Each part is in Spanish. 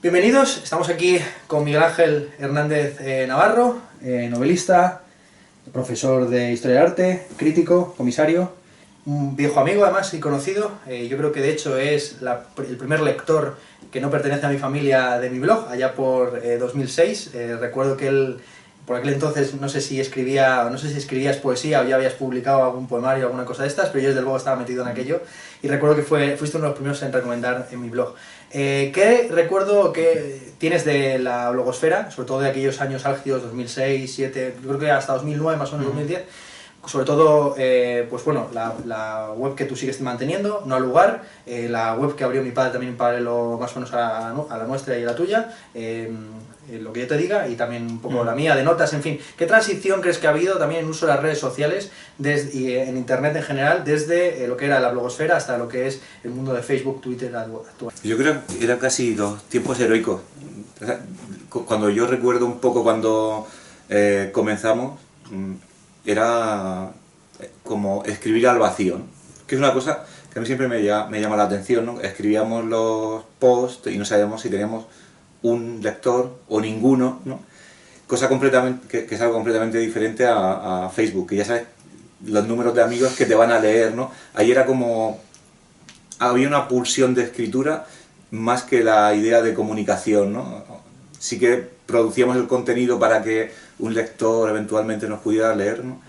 Bienvenidos, estamos aquí con Miguel Ángel Hernández Navarro, novelista, profesor de Historia del Arte, crítico, comisario, un viejo amigo además y conocido. Yo creo que de hecho es el primer lector que no pertenece a mi familia de mi blog, allá por 2006. Recuerdo que él, por aquel entonces, no sé si escribías poesía o ya habías publicado algún poemario o alguna cosa de estas, pero yo desde luego estaba metido en aquello y recuerdo que fuiste uno de los primeros en recomendar en mi blog. ¿Qué recuerdo que tienes de la blogosfera, sobre todo de aquellos años álgidos, 2006, 2007, yo creo que hasta 2009, más o menos 2010? Sobre todo, pues bueno, la web que tú sigues manteniendo, No al Lugar, la web que abrió mi padre también en paralelo más o menos a la nuestra y a la tuya, lo que yo te diga, y también un poco la mía, de notas, en fin. ¿Qué transición crees que ha habido también en uso de las redes sociales y en internet en general, desde lo que era la blogosfera hasta lo que es el mundo de Facebook, Twitter actual? Yo creo que eran casi los tiempos heroicos. O sea, cuando yo recuerdo un poco cuando comenzamos, era como escribir al vacío, ¿no? Que es una cosa que a mí siempre me llama la atención, ¿no? Escribíamos los posts y no sabíamos si teníamos un lector o ninguno, ¿no? Cosa completamente, que es algo completamente diferente a Facebook, que ya sabes los números de amigos que te van a leer, ¿no? Ahí era como... había una pulsión de escritura más que la idea de comunicación, ¿no? Sí que producíamos el contenido para que un lector eventualmente nos pudiera leer, ¿no?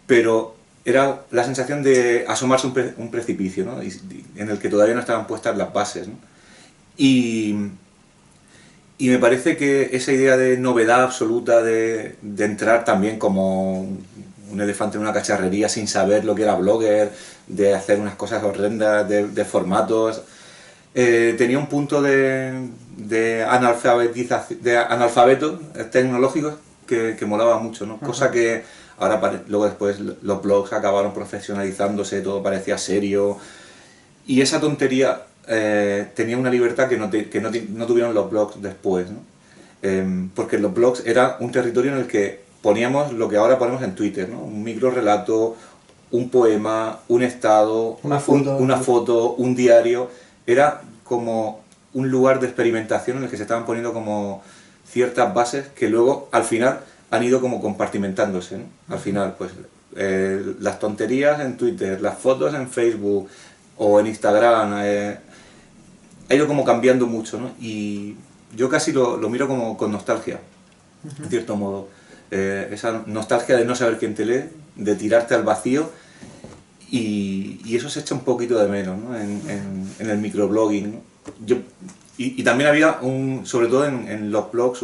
Pero era la sensación de asomarse un precipicio, ¿no? En el que todavía no estaban puestas las bases, ¿no? Y me parece que esa idea de novedad absoluta, de entrar también como un elefante en una cacharrería sin saber lo que era Blogger, de hacer unas cosas horrendas, de formatos, tenía un punto de analfabetos tecnológicos que molaba mucho, ¿no? Cosa que ahora, luego después los blogs acabaron profesionalizándose, todo parecía serio, y esa tontería tenía una libertad que no tuvieron los blogs después, ¿no? Porque los blogs era un territorio en el que poníamos lo que ahora ponemos en Twitter, ¿no? Un micro relato, un poema, un estado, una foto, un diario. Era como un lugar de experimentación en el que se estaban poniendo como ciertas bases que luego al final han ido como compartimentándose, ¿no? Al final, pues las tonterías en Twitter, las fotos en Facebook o en Instagram, ha ido como cambiando mucho, ¿no? Y yo casi lo miro como con nostalgia, en cierto modo. Esa nostalgia de no saber quién te lee, de tirarte al vacío, y eso se echa un poquito de menos, ¿no? en el microblogging, ¿no? Y también había, sobre todo en los blogs,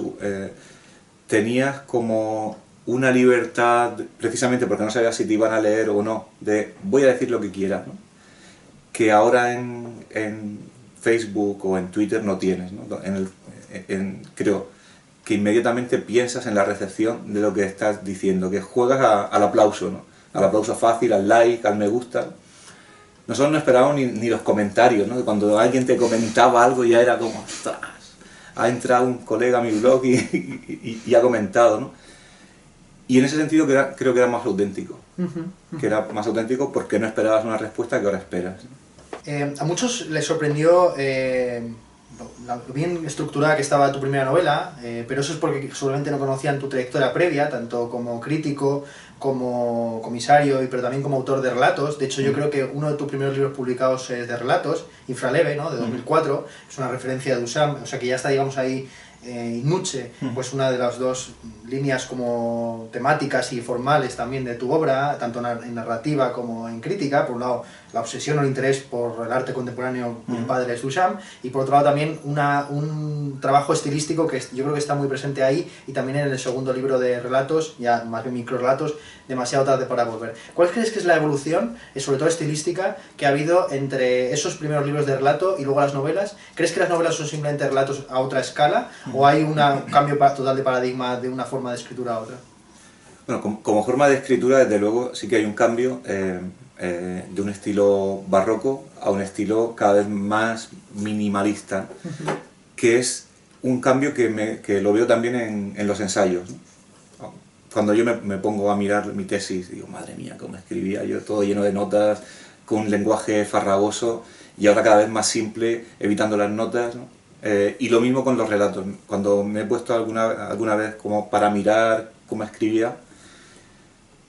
tenías como una libertad, precisamente porque no sabías si te iban a leer o no, de voy a decir lo que quiera, ¿no? Que ahora en Facebook o en Twitter no tienes, ¿no? Creo que inmediatamente piensas en la recepción de lo que estás diciendo, que juegas al aplauso, ¿no? Al aplauso fácil, al like, al me gusta. Nosotros no esperábamos ni los comentarios, ¿no? Cuando alguien te comentaba algo ya era como, ¡ostras! Ha entrado un colega a mi blog y ha comentado, ¿no? Y en ese sentido creo que era más auténtico. Que era más auténtico porque no esperabas una respuesta que ahora esperas, ¿no? A muchos les sorprendió lo bien estructurada que estaba tu primera novela, pero eso es porque seguramente no conocían tu trayectoria previa, tanto como crítico, como comisario, pero también como autor de relatos. De hecho, yo creo que uno de tus primeros libros publicados es de relatos, Infraleve, ¿no? De 2004, es una referencia de Duchamp, o sea que ya está, digamos, ahí Nuche, pues una de las dos líneas como temáticas y formales también de tu obra, tanto en narrativa como en crítica. Por un lado, la obsesión o el interés por el arte contemporáneo de mi padre es Duchamp, y por otro lado también un trabajo estilístico que yo creo que está muy presente ahí, y también en el segundo libro de relatos, ya más bien microrelatos, Demasiado tarde para volver. ¿Cuál crees que es la evolución, sobre todo estilística, que ha habido entre esos primeros libros de relato y luego las novelas? ¿Crees que las novelas son simplemente relatos a otra escala, o hay un cambio total de paradigma de una forma de escritura a otra? Bueno, como forma de escritura, desde luego, sí que hay un cambio de un estilo barroco a un estilo cada vez más minimalista, que es un cambio que lo veo también en los ensayos, ¿no? Cuando yo me pongo a mirar mi tesis, digo, madre mía, cómo escribía yo, todo lleno de notas, con un lenguaje farragoso, y ahora cada vez más simple, evitando las notas, ¿no? Y lo mismo con los relatos. Cuando me he puesto alguna vez como para mirar cómo escribía,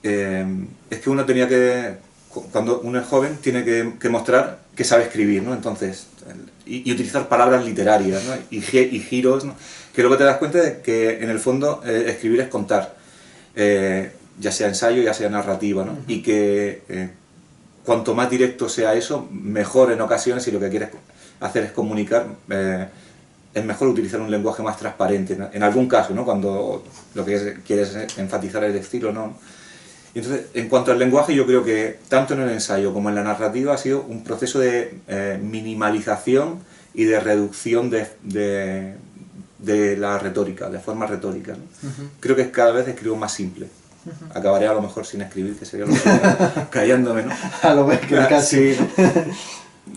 es que uno tenía que, cuando uno es joven, tiene que mostrar que sabe escribir, ¿no? Entonces, y utilizar palabras literarias, ¿no? y giros, ¿no? Que luego te das cuenta de que en el fondo escribir es contar, ya sea ensayo, ya sea narrativa, ¿no? Y que cuanto más directo sea eso, mejor en ocasiones, si lo que quieres hacer es comunicar, es mejor utilizar un lenguaje más transparente, ¿no? En algún caso, ¿no? Cuando lo que quieres es enfatizar el estilo, ¿no? Y entonces, en cuanto al lenguaje, yo creo que tanto en el ensayo como en la narrativa ha sido un proceso de minimalización y de reducción de la retórica, de forma retórica, ¿no? Creo que cada vez escribo más simple. Acabaré a lo mejor sin escribir, que sería lo que callándome, ¿no? A lo que casi. Sí.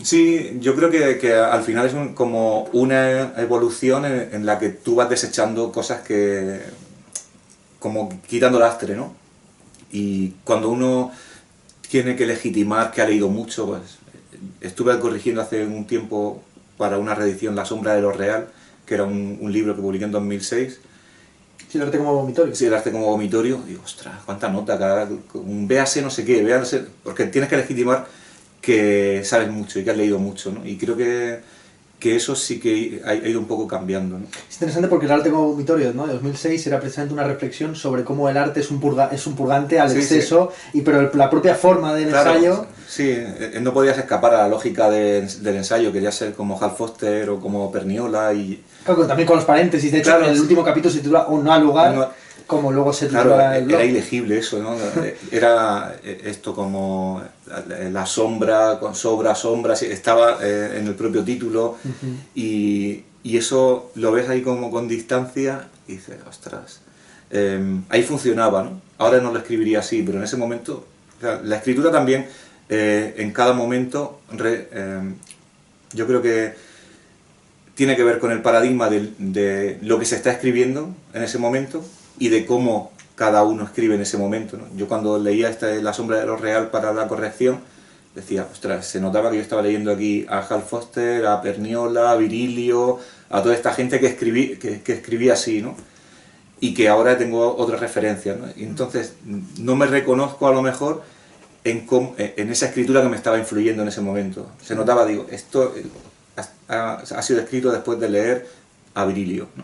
Sí, yo creo que al final es como una evolución en la que tú vas desechando cosas que... como quitando lastre, ¿no? Y cuando uno tiene que legitimar que ha leído mucho, pues estuve corrigiendo hace un tiempo para una reedición La sombra de lo real, que era un libro que publiqué en 2006. Sí, el arte como vomitorio. Sí, el arte como vomitorio. Digo, ostras, cuánta nota, un véase no sé qué, véase, porque tienes que legitimar que sabes mucho y que has leído mucho, ¿no? Y creo que eso sí que ha ido un poco cambiando, ¿no? Es interesante porque el arte como vomitorio, ¿no? De 2006 era precisamente una reflexión sobre cómo el arte es un purgante al exceso, sí. Pero la propia forma del ensayo... Sí, no podías escapar a la lógica del ensayo, querías ser como Hal Foster o como Perniola y... Claro, también con los paréntesis, de hecho, claro, en el último capítulo se titula Un no al lugar, no, como luego se titula, claro, el blog. Era ilegible eso, ¿no? Era esto como la sombra, con sombra, estaba en el propio título, y eso lo ves ahí como con distancia y dices, ostras, ahí funcionaba, ¿no? Ahora no lo escribiría así, pero en ese momento, o sea, la escritura también, en cada momento, yo creo que tiene que ver con el paradigma de lo que se está escribiendo en ese momento y de cómo cada uno escribe en ese momento, ¿no? Yo cuando leía La sombra de lo real para la corrección, decía, ostras, se notaba que yo estaba leyendo aquí a Hal Foster, a Perniola, a Virilio, a toda esta gente que escribía así, ¿no? Y que ahora tengo otras referencias, ¿no? Y entonces no me reconozco a lo mejor en esa escritura que me estaba influyendo en ese momento. Se notaba, digo, esto ha sido escrito después de leer a Virilio, ¿no?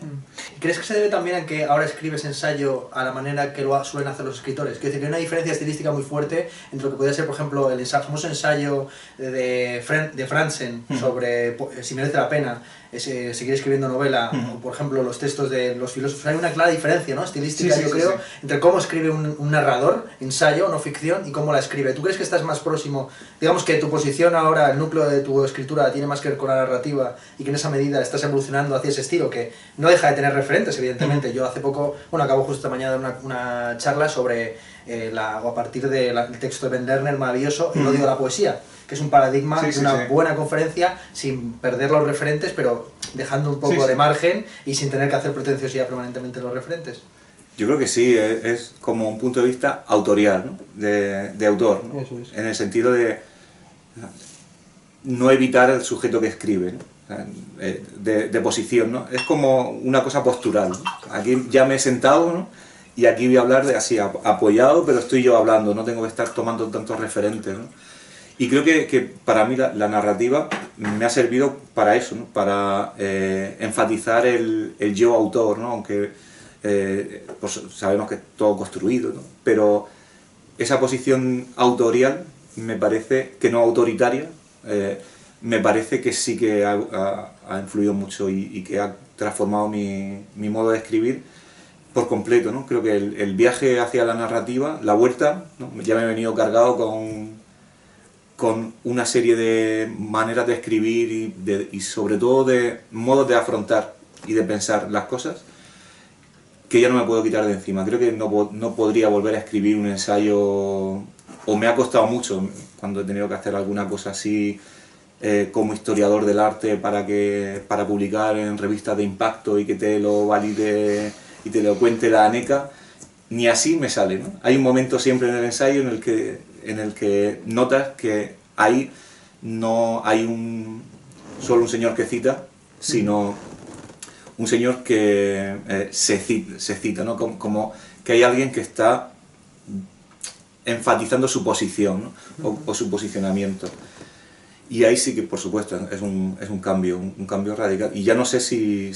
¿Crees que se debe también a que ahora escribes ensayo a la manera que lo suelen hacer los escritores? Quiero decir, que hay una diferencia estilística muy fuerte entre lo que podría ser, por ejemplo, el famoso ensayo de Franzen sobre si merece la pena seguir escribiendo novela, o por ejemplo los textos de los filósofos. Hay una clara diferencia, ¿no? Estilística, yo creo, entre cómo escribe un narrador, ensayo, no ficción, y cómo la escribe. ¿Tú crees que estás más próximo, digamos que tu posición ahora, el núcleo de tu escritura tiene más que ver con la narrativa y que en esa medida estás evolucionando hacia ese estilo, que no deja de tener referentes, evidentemente? Yo hace poco, acabo justo esta mañana de una charla sobre, o a partir del texto de Ben Lerner maravilloso, El odio de la poesía, que es un paradigma de una buena conferencia, sin perder los referentes, pero dejando un poco de margen y sin tener que hacer pretenciosidad permanentemente los referentes. Yo creo que sí, es como un punto de vista autorial, ¿no? de autor, ¿no? Eso es. En el sentido de no evitar el sujeto que escribe, ¿no? De posición, ¿no? Es como una cosa postural, ¿no? Aquí ya me he sentado, ¿no? Y aquí voy a hablar de así, apoyado, pero estoy yo hablando, no tengo que estar tomando tantos referentes, ¿no? Y creo que para mí la narrativa me ha servido para eso, ¿no? Para enfatizar el yo autor, ¿no? Aunque pues sabemos que es todo construido, ¿no? Pero esa posición autorial me parece que no autoritaria, me parece que sí que ha influido mucho y que ha transformado mi modo de escribir por completo, ¿no? Creo que el viaje hacia la narrativa, la vuelta, ¿no? Ya me he venido cargado con una serie de maneras de escribir y sobre todo de modos de afrontar y de pensar las cosas que ya no me puedo quitar de encima. Creo que no podría volver a escribir un ensayo, o me ha costado mucho cuando he tenido que hacer alguna cosa así como historiador del arte para publicar en revistas de impacto y que te lo valide y te lo cuente la ANECA. Ni así me sale, ¿no? Hay un momento siempre en el ensayo en el que notas que ahí no hay solo un señor que cita, sino un señor que se cita, ¿no? Como que hay alguien que está enfatizando su posición, ¿no? o su posicionamiento. Y ahí sí que, por supuesto, es un cambio radical. Y ya no sé si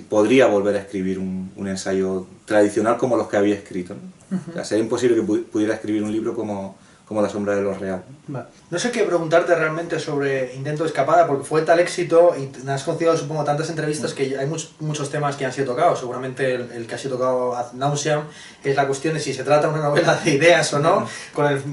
podría volver a escribir un ensayo tradicional como los que había escrito, ¿no? O sea, sería imposible que pudiera escribir un libro como La sombra de lo real. Vale. No sé qué preguntarte realmente sobre Intento de escapada, porque fue tal éxito y has concedido, supongo, tantas entrevistas que hay muchos temas que han sido tocados. Seguramente el que ha sido tocado ad nauseam es la cuestión de si se trata de una novela de ideas o no.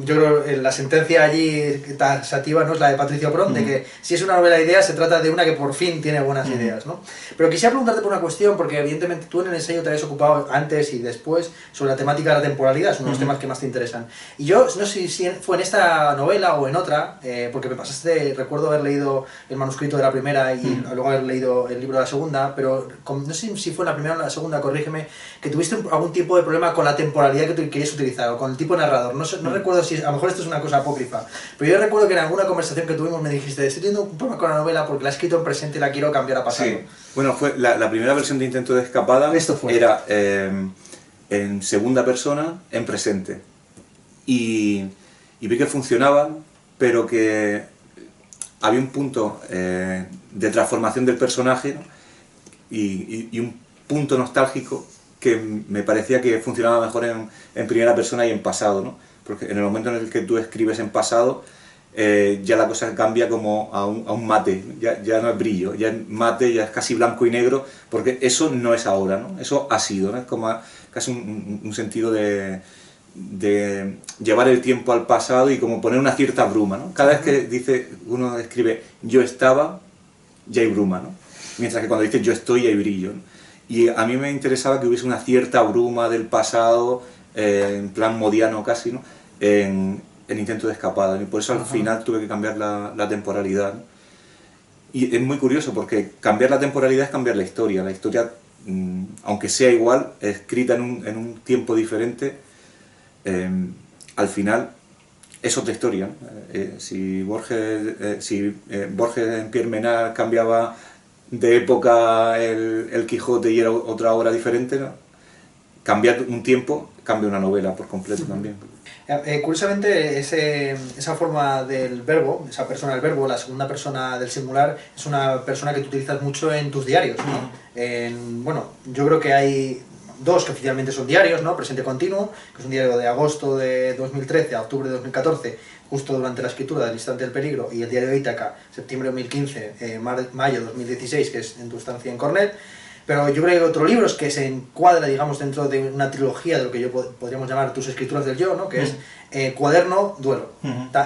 Yo creo que la sentencia allí taxativa, ¿no?, es la de Patricio Pron, de que si es una novela de ideas se trata de una que por fin tiene buenas ideas, ¿no? Pero quisiera preguntarte por una cuestión, porque evidentemente tú en el ensayo te habías ocupado antes y después sobre la temática de la temporalidad, son los temas que más te interesan. Y yo no sé si fue en esta novela o en otra, porque me pasaste, recuerdo haber leído el manuscrito de la primera y luego haber leído el libro de la segunda, pero no sé si fue en la primera o en la segunda, corrígeme, que tuviste algún tipo de problema con la temporalidad que querías utilizar o con el tipo de narrador. No recuerdo si, a lo mejor esto es una cosa apócrifa, pero yo recuerdo que en alguna conversación que tuvimos me dijiste: estoy teniendo un problema con la novela porque la he escrito en presente y la quiero cambiar a pasado. Sí. Bueno, fue la primera versión de Intento de escapada. Esto fue. Era en segunda persona, en presente. Y vi que funcionaba, pero que había un punto de transformación del personaje, ¿no? y un punto nostálgico que me parecía que funcionaba mejor en primera persona y en pasado, ¿no? Porque en el momento en el que tú escribes en pasado, ya la cosa cambia como a un mate, ya no es brillo, ya es mate, ya es casi blanco y negro, porque eso no es ahora, ¿no? Eso ha sido, ¿no? Es como casi un sentido de llevar el tiempo al pasado y como poner una cierta bruma, ¿no? Cada vez que uno escribe yo estaba, ya hay bruma, ¿no? Mientras que cuando dice yo estoy, ya hay brillo, ¿no? Y a mí me interesaba que hubiese una cierta bruma del pasado, en plan modiano casi, ¿no? En Intento de escapada, y por eso al final tuve que cambiar la temporalidad, ¿no? Y es muy curioso porque cambiar la temporalidad es cambiar la historia, aunque sea igual, escrita en un tiempo diferente, al final es otra historia, ¿no? Si Borges en Pierre Menard cambiaba de época el Quijote y era otra obra diferente, ¿no? Cambiar un tiempo cambia una novela por completo también. Curiosamente, esa forma del verbo, esa persona del verbo, la segunda persona del singular, es una persona que tú utilizas mucho en tus diarios, ¿no? Bueno, yo creo que hay dos que oficialmente son diarios, ¿no? Presente continuo, que es un diario de agosto de 2013 a octubre de 2014, justo durante la escritura del Instante del Peligro, y el diario de Ítaca, septiembre de 2015, mayo de 2016, que es en tu estancia en Cornell. Pero yo creo que hay otro libro que se encuadra, digamos, dentro de una trilogía de lo que podríamos llamar tus escrituras del yo, ¿no? Que es Cuaderno, Duelo,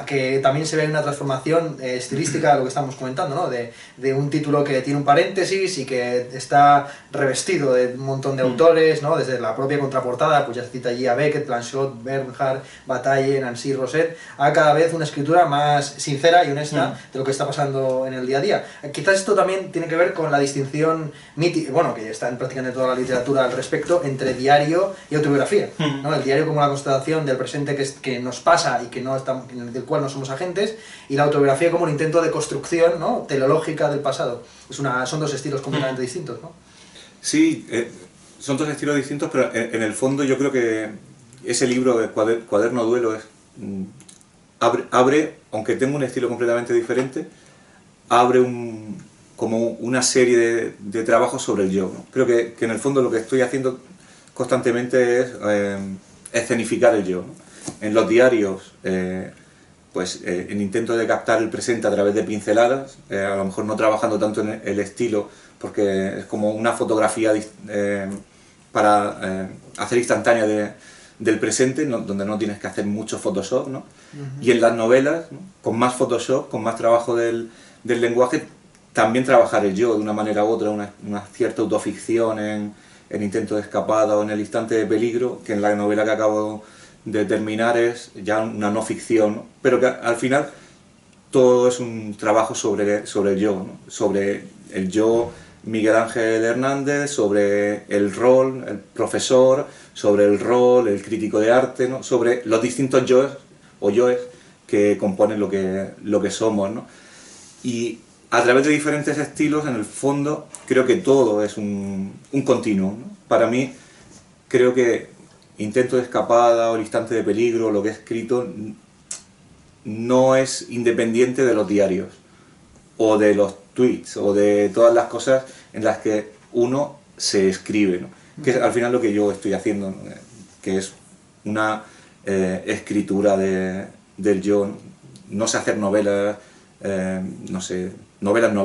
que también se ve una transformación estilística de lo que estamos comentando, ¿no? De un título que tiene un paréntesis y que está revestido de un montón de autores, ¿no? Desde la propia contraportada, pues ya se cita allí a Beckett, Blanchot, Bernhard, Bataille, Nancy, Rosset, a cada vez una escritura más sincera y honesta de lo que está pasando en el día a día. Quizás esto también tiene que ver con la distinción mítica, bueno, que está en prácticamente toda la literatura al respecto, entre diario y autobiografía, ¿no? El diario como la constatación del presente que nos pasa y que no estamos, del cual no somos agentes, y la autobiografía como un intento de construcción, ¿no?, teleológica del pasado. Son dos estilos completamente distintos, ¿no? Sí, son dos estilos distintos, pero en el fondo yo creo que ese libro de Cuaderno Duelo abre, aunque tenga un estilo completamente diferente, abre como una serie de trabajos sobre el yo, ¿no? Creo que en el fondo lo que estoy haciendo constantemente es escenificar el yo, ¿no? En los diarios, en intento de captar el presente a través de pinceladas, a lo mejor no trabajando tanto en el estilo, porque es como una fotografía para hacer instantánea del presente, donde no tienes que hacer mucho Photoshop, ¿no? Y en las novelas, ¿no?, con más Photoshop, con más trabajo del lenguaje, también trabajar el yo de una manera u otra, una cierta autoficción en Intento de escapada o en El Instante de Peligro, que en la novela que acabo de terminar es ya una no ficción, ¿no? Pero que al final todo es un trabajo sobre el yo, ¿no? Sobre el yo Miguel Ángel Hernández, sobre el rol, el profesor, sobre el rol, el crítico de arte, ¿no? Sobre los distintos yoes o yoes que componen lo que somos, ¿no? Y a través de diferentes estilos, en el fondo, creo que todo es un continuo, ¿no? Para mí, creo que Intento de escapada o El instante de peligro, lo que he escrito, no es independiente de los diarios, o de los tweets, o de todas las cosas en las que uno se escribe, ¿no? Que es al final lo que yo estoy haciendo, ¿no? Que es una escritura del yo. No sé hacer novelas, no sé, novelas, ¿no?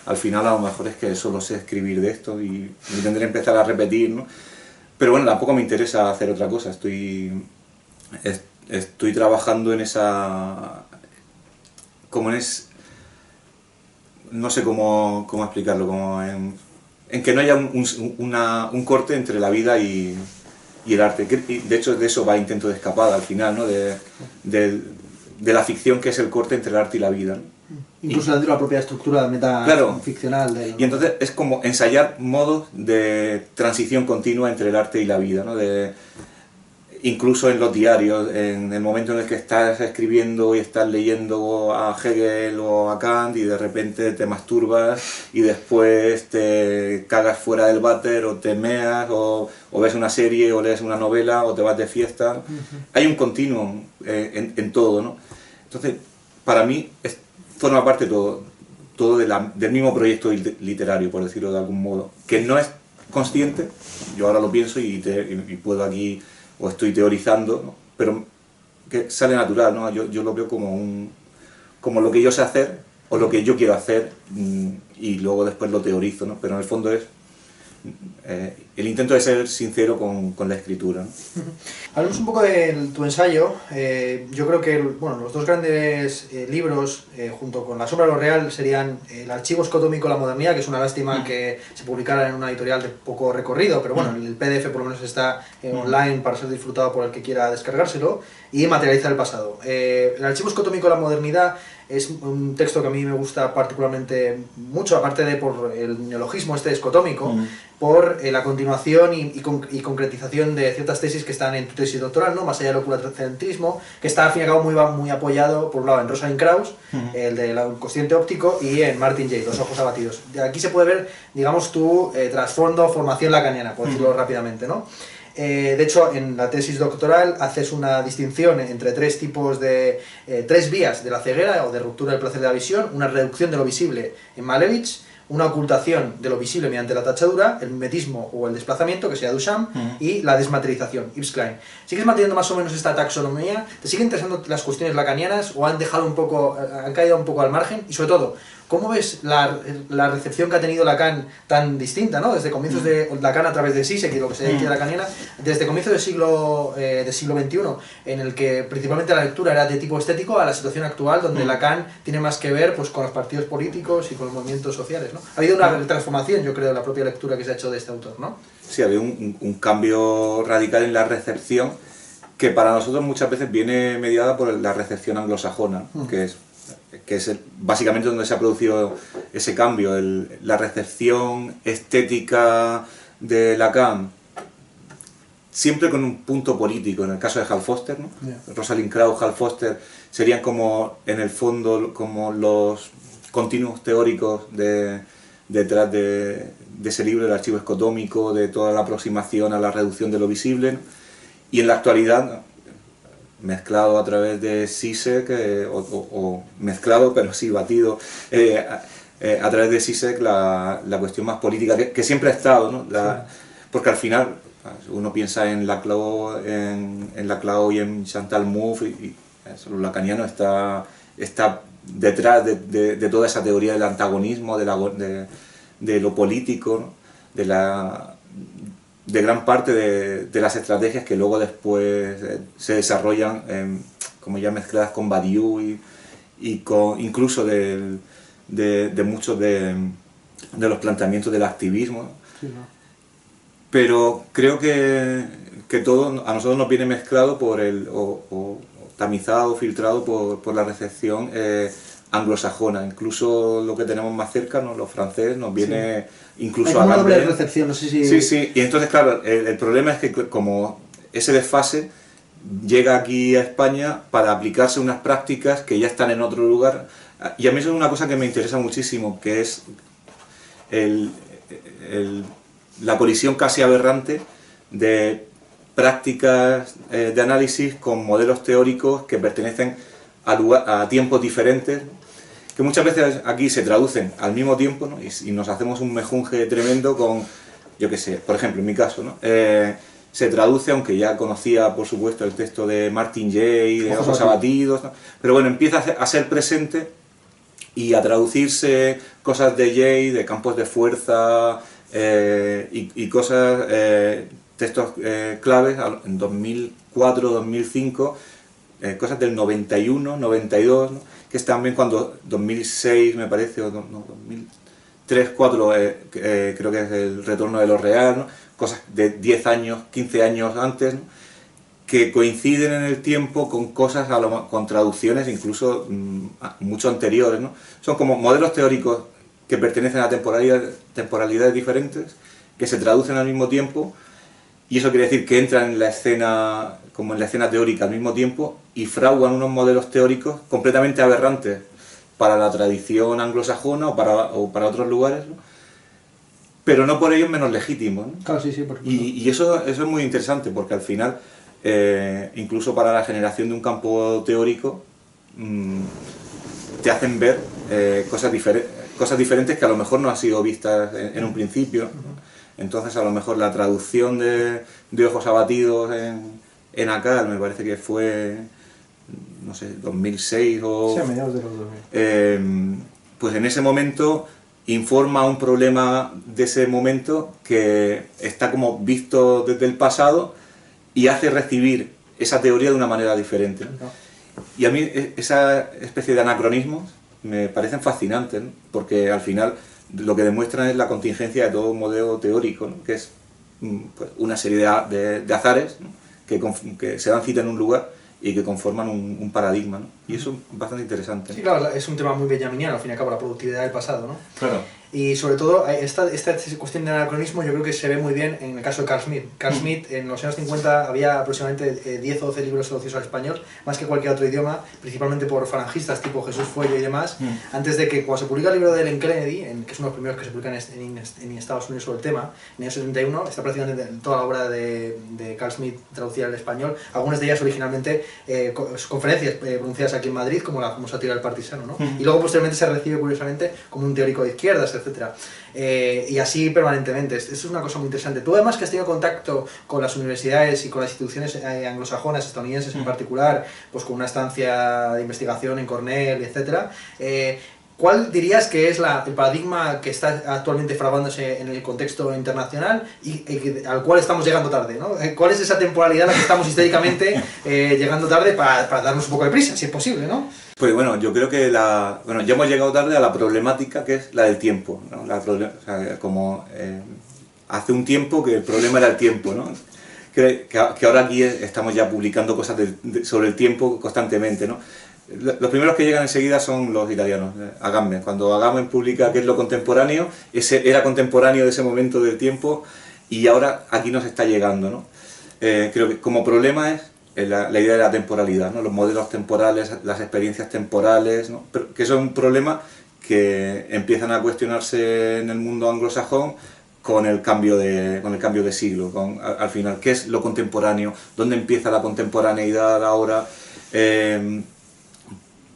Al final a lo mejor es que solo sé escribir de esto y me tendré que empezar a repetir, ¿no? Pero bueno, tampoco me interesa hacer otra cosa, estoy trabajando en esa... no sé cómo explicarlo, como en que no haya un corte entre la vida y el arte. Y de hecho de eso va Intento de escapada al final, ¿no? De la ficción, que es el corte entre el arte y la vida, ¿no? Incluso dentro de la propia estructura ficcional. Claro. Y entonces es como ensayar modos de transición continua entre el arte y la vida, ¿no? Incluso en los diarios, en el momento en el que estás escribiendo y estás leyendo a Hegel o a Kant y de repente te masturbas y después te cagas fuera del váter o te meas o ves una serie o lees una novela o te vas de fiesta. Hay un continuum en todo, ¿no? Entonces, para mí forma parte todo del mismo proyecto literario, por decirlo de algún modo, que no es consciente. Yo ahora lo pienso y puedo aquí, o estoy teorizando, ¿no? Pero que sale natural, ¿no? Yo lo veo como lo que yo sé hacer o lo que yo quiero hacer, y luego después lo teorizo, ¿no? Pero en el fondo es el intento de ser sincero con la escritura, ¿no? Hablemos un poco de tu ensayo. Yo creo que los dos grandes libros, junto con La sombra de lo real, serían el archivo escotómico La modernidad, que es una lástima que se publicara en una editorial de poco recorrido, pero bueno, el PDF por lo menos está online para ser disfrutado por el que quiera descargárselo, y Materializar el pasado. El archivo escotómico La modernidad es un texto que a mí me gusta particularmente mucho, aparte de por el neologismo escotómico, por la continuación y concretización de ciertas tesis que están en tu tesis doctoral, ¿no? Más allá del ocultocentrismo, que está al fin y al cabo muy apoyado, por un lado, en Rosalind Krauss, el del inconsciente óptico, y en Martin Jay, Los ojos abatidos. De aquí se puede ver, digamos, tu trasfondo, formación lacaniana, por decirlo rápidamente, ¿no? De hecho, en la tesis doctoral haces una distinción entre tres vías de la ceguera o de ruptura del placer de la visión: una reducción de lo visible en Malevich, una ocultación de lo visible mediante la tachadura, el mimetismo o el desplazamiento, que sería Duchamp, y la desmaterialización, Yves Klein. ¿Sigues manteniendo más o menos esta taxonomía? ¿Te siguen interesando las cuestiones lacanianas o han caído un poco al margen? Y sobre todo, ¿cómo ves la recepción que ha tenido Lacan tan distinta, ¿no? Desde comienzos de Lacan a través de Zizek y lo que se dice lacaniana, desde comienzos del siglo XXI, en el que principalmente la lectura era de tipo estético, a la situación actual, donde Lacan tiene más que ver pues con los partidos políticos y con los movimientos sociales, ¿no? Ha habido una transformación, yo creo, en la propia lectura que se ha hecho de este autor, ¿no? Sí, ha habido un cambio radical en la recepción, que para nosotros muchas veces viene mediada por la recepción anglosajona, que es básicamente donde se ha producido ese cambio, la recepción estética de Lacan, siempre con un punto político. En el caso de Hal Foster, ¿no? Rosalind Krauss, Hal Foster serían como, en el fondo, como los continuos teóricos detrás de ese libro, el archivo escotómico, de toda la aproximación a la reducción de lo visible, ¿no? Y en la actualidad, mezclado a través de Zizek, o mezclado, pero sí batido, a través de Zizek, la cuestión más política, que siempre ha estado, ¿no? Porque al final uno piensa en Laclau, y en Chantal Mouffe, y lo lacaniano está detrás de toda esa teoría del antagonismo, de lo político, ¿no? De gran parte de las estrategias que luego después se desarrollan, como ya mezcladas con Badiou y incluso de muchos de los planteamientos del activismo, ¿no? Sí, ¿no? Pero creo que todo a nosotros nos viene mezclado o tamizado, filtrado por la recepción anglosajona. Incluso lo que tenemos más cerca, ¿no? Los franceses, nos viene incluso a una doble recepción, no sé si... Sí, y entonces claro, el problema es que como ese desfase llega aquí a España para aplicarse unas prácticas que ya están en otro lugar, Y a mí eso es una cosa que me interesa muchísimo, que es el- la colisión casi aberrante de prácticas de análisis con modelos teóricos que pertenecen a tiempos diferentes, que muchas veces aquí se traducen al mismo tiempo, ¿no? y nos hacemos un mejunje tremendo con, yo qué sé, por ejemplo, en mi caso, ¿no? Se traduce, aunque ya conocía, por supuesto, el texto de Martin Jay, de Ojos Abatidos, ¿no? Pero bueno, empieza a ser presente y a traducirse cosas de Jay, de campos de fuerza y cosas, textos claves en 2004, 2005, cosas del 91, 92, ¿no? Que es también cuando 2006 me parece, o no, 2003, 2004 creo que es el retorno de lo real, ¿no? Cosas de 10 años, 15 años antes, ¿no? Que coinciden en el tiempo con cosas, con traducciones incluso mucho anteriores, ¿no? Son como modelos teóricos que pertenecen a temporalidades diferentes, que se traducen al mismo tiempo, y eso quiere decir que entran en la escena, como en la escena teórica al mismo tiempo, y fraguan unos modelos teóricos completamente aberrantes para la tradición anglosajona o para otros lugares, ¿no? Pero no por ello menos legítimos, ¿no? Claro, sí, por supuesto. Y eso es muy interesante, porque al final, incluso para la generación de un campo teórico, te hacen ver cosas diferentes que a lo mejor no han sido vistas en un principio, ¿no? Entonces a lo mejor la traducción de Ojos Abatidos en Akal, me parece que fue, no sé, 2006 o... Sí, a mediados de los 2000. Pues en ese momento informa un problema de ese momento que está como visto desde el pasado y hace recibir esa teoría de una manera diferente, ¿no? Y a mí esa especie de anacronismos me parecen fascinantes, ¿no? Porque al final lo que demuestran es la contingencia de todo modelo teórico, ¿no? Que es pues, una serie de azares, ¿no? que se dan cita en un lugar y que conforman un paradigma, ¿no? Y eso es bastante interesante, ¿no? Sí, claro, es un tema muy benjaminiano, al fin y al cabo, la productividad del pasado, ¿no? Claro. Y sobre todo, esta cuestión de anacronismo yo creo que se ve muy bien en el caso de Carl Smith. Carl Smith, en los años 50 había aproximadamente 10 o 12 libros traducidos al español, más que cualquier otro idioma, principalmente por falangistas tipo Jesús Fuello y demás, antes de que cuando se publica el libro de Ellen Kennedy, que es uno de los primeros que se publican en Estados Unidos sobre el tema, en el año 71, está prácticamente toda la obra de Carl Smith traducida al español, algunas de ellas originalmente conferencias pronunciadas aquí en Madrid, como la famosa teoría del partisano, ¿no? Y luego posteriormente se recibe curiosamente como un teórico de izquierdas, etc. Y así permanentemente. Esto es una cosa muy interesante. Tú además que has tenido contacto con las universidades y con las instituciones anglosajonas, estadounidenses en particular, pues con una estancia de investigación en Cornell, etc. ¿Cuál dirías que es el paradigma que está actualmente fraguándose en el contexto internacional y al cual estamos llegando tarde, ¿no? ¿Cuál es esa temporalidad a la que estamos históricamente llegando tarde para darnos un poco de prisa, si es posible, ¿no? Pues bueno, yo creo que ya hemos llegado tarde a la problemática que es la del tiempo, ¿no? Hace un tiempo que el problema era el tiempo, ¿no? Que ahora aquí estamos ya publicando cosas sobre el tiempo constantemente, ¿no? Los primeros que llegan enseguida son los italianos, Agamben. Cuando Agamben publica qué es lo contemporáneo, ese era contemporáneo de ese momento del tiempo y ahora aquí nos está llegando, ¿no? Creo que como problema es la idea de la temporalidad, ¿no? Los modelos temporales, las experiencias temporales, ¿no? Pero que eso es un problema que empiezan a cuestionarse en el mundo anglosajón con el cambio de siglo, al final, ¿qué es lo contemporáneo? ¿Dónde empieza la contemporaneidad ahora?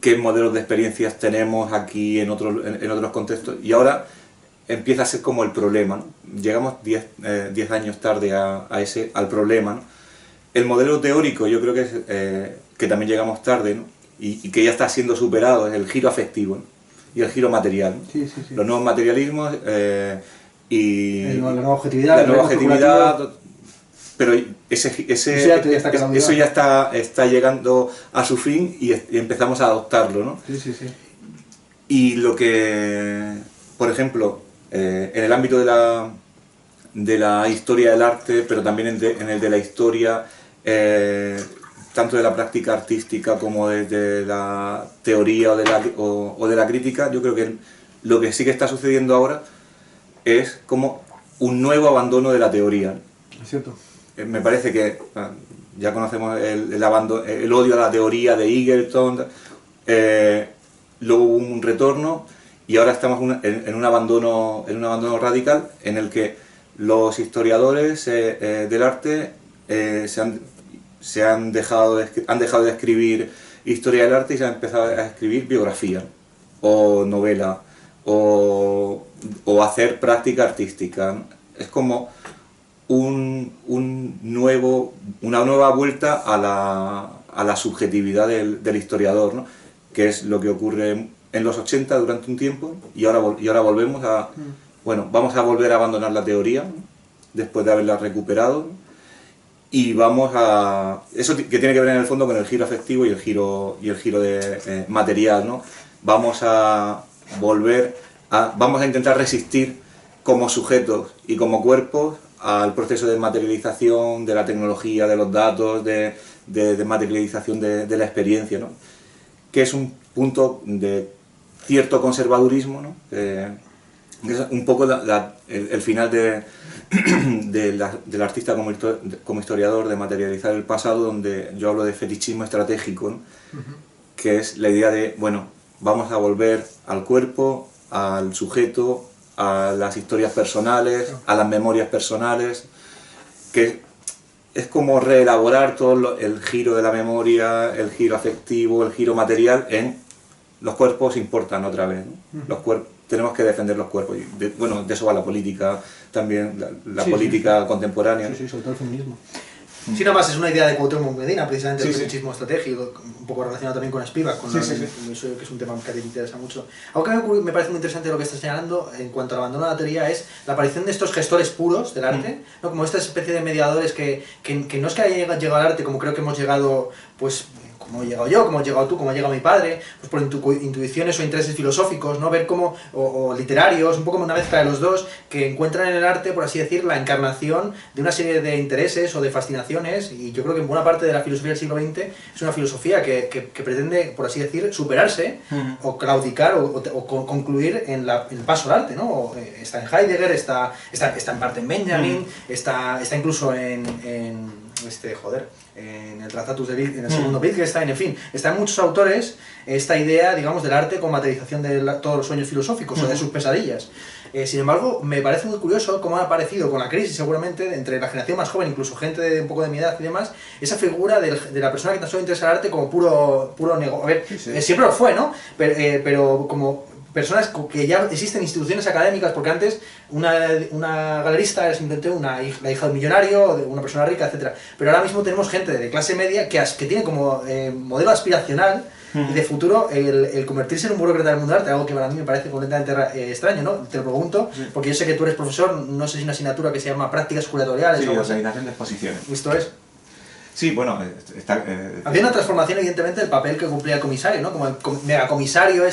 ¿Qué modelos de experiencias tenemos aquí en otros contextos? Y ahora empieza a ser como el problema, ¿no? Llegamos 10 años tarde al problema, ¿no? El modelo teórico yo creo que también llegamos tarde, ¿no? Y que ya está siendo superado, es el giro afectivo, ¿no? Y el giro material, ¿no? Sí. Los nuevos materialismos y la nueva objetividad, pero eso ya está llegando a su fin y empezamos a adoptarlo, ¿no? Sí. Y lo que, por ejemplo, en el ámbito de la historia del arte, pero también en el de la historia, tanto de la práctica artística como de la teoría o de la crítica, yo creo que lo que sí que está sucediendo ahora es como un nuevo abandono de la teoría. Es cierto. Me parece que ya conocemos el odio a la teoría de Egerton. luego hubo un retorno y ahora estamos en un abandono radical en el que los historiadores del arte han dejado de escribir historia del arte y se han empezado a escribir biografía o novela o hacer práctica artística, ¿no? Es como una nueva vuelta a la subjetividad del historiador, ¿no? Que es lo que ocurre en los 80 durante un tiempo y ahora volvemos a... Bueno, vamos a volver a abandonar la teoría, ¿no? Después de haberla recuperado, ¿no? Y vamos a... Eso que tiene que ver en el fondo con el giro afectivo y el giro de material, ¿no? Vamos a intentar resistir como sujetos y como cuerpos al proceso de materialización de la tecnología, de los datos, de materialización de la experiencia, ¿no? Que es un punto de cierto conservadurismo, ¿no? Es un poco el final del artista como historiador, de materializar el pasado, donde yo hablo de fetichismo estratégico, ¿no? Que es la idea de, bueno, vamos a volver al cuerpo, al sujeto, a las historias personales, a las memorias personales, que es como reelaborar todo el giro de la memoria, el giro afectivo, el giro material en los cuerpos importan otra vez, ¿no? Tenemos que defender los cuerpos. Bueno, de eso va la política también, la política contemporánea. Sí, sobre todo el feminismo. Sí, nada más es una idea de Cuauhtémoc Medina, precisamente el fetichismo estratégico, un poco relacionado también con Spivak, eso que es un tema que te interesa mucho. Algo que me parece muy interesante lo que estás señalando en cuanto al abandono de la teoría es la aparición de estos gestores puros del arte, ¿no? Como esta especie de mediadores que no es que hayan llegado al arte como creo que hemos llegado, pues, como he llegado yo, como has llegado tú, como ha llegado mi padre, pues por intuiciones o intereses filosóficos, ¿no? Ver cómo, o literarios, un poco como una mezcla de los dos, que encuentran en el arte, por así decir, la encarnación de una serie de intereses o de fascinaciones, y yo creo que en buena parte de la filosofía del siglo XX es una filosofía que pretende, por así decir, superarse, o claudicar, o concluir en el paso al arte, ¿no? Está en Heidegger, está en parte en Benjamin, está incluso en el Tratatus de en el segundo Wittgenstein, en fin, están muchos autores esta idea, digamos, del arte como materialización de todos los sueños filosóficos o de sus pesadillas. Sin embargo, me parece muy curioso cómo ha aparecido con la crisis, seguramente, entre la generación más joven, incluso gente de un poco de mi edad y demás, esa figura de la persona que tan solo interesa el arte como puro negocio. A ver, siempre lo fue, ¿no? Pero como personas que ya existen instituciones académicas, porque antes una galerista era simplemente la hija de un millonario, de una persona rica, etc. Pero ahora mismo tenemos gente de clase media que tiene como modelo aspiracional y de futuro el convertirse en un burócrata del mundo del arte, algo que para mí me parece completamente extraño, ¿no? Te lo pregunto, porque yo sé que tú eres profesor, no sé si una asignatura que se llama prácticas curatoriales o algo así. Organización de exposiciones. ¿Esto es? Sí, bueno, había una transformación, evidentemente, del papel que cumplía el comisario, ¿no? Como el megacomisario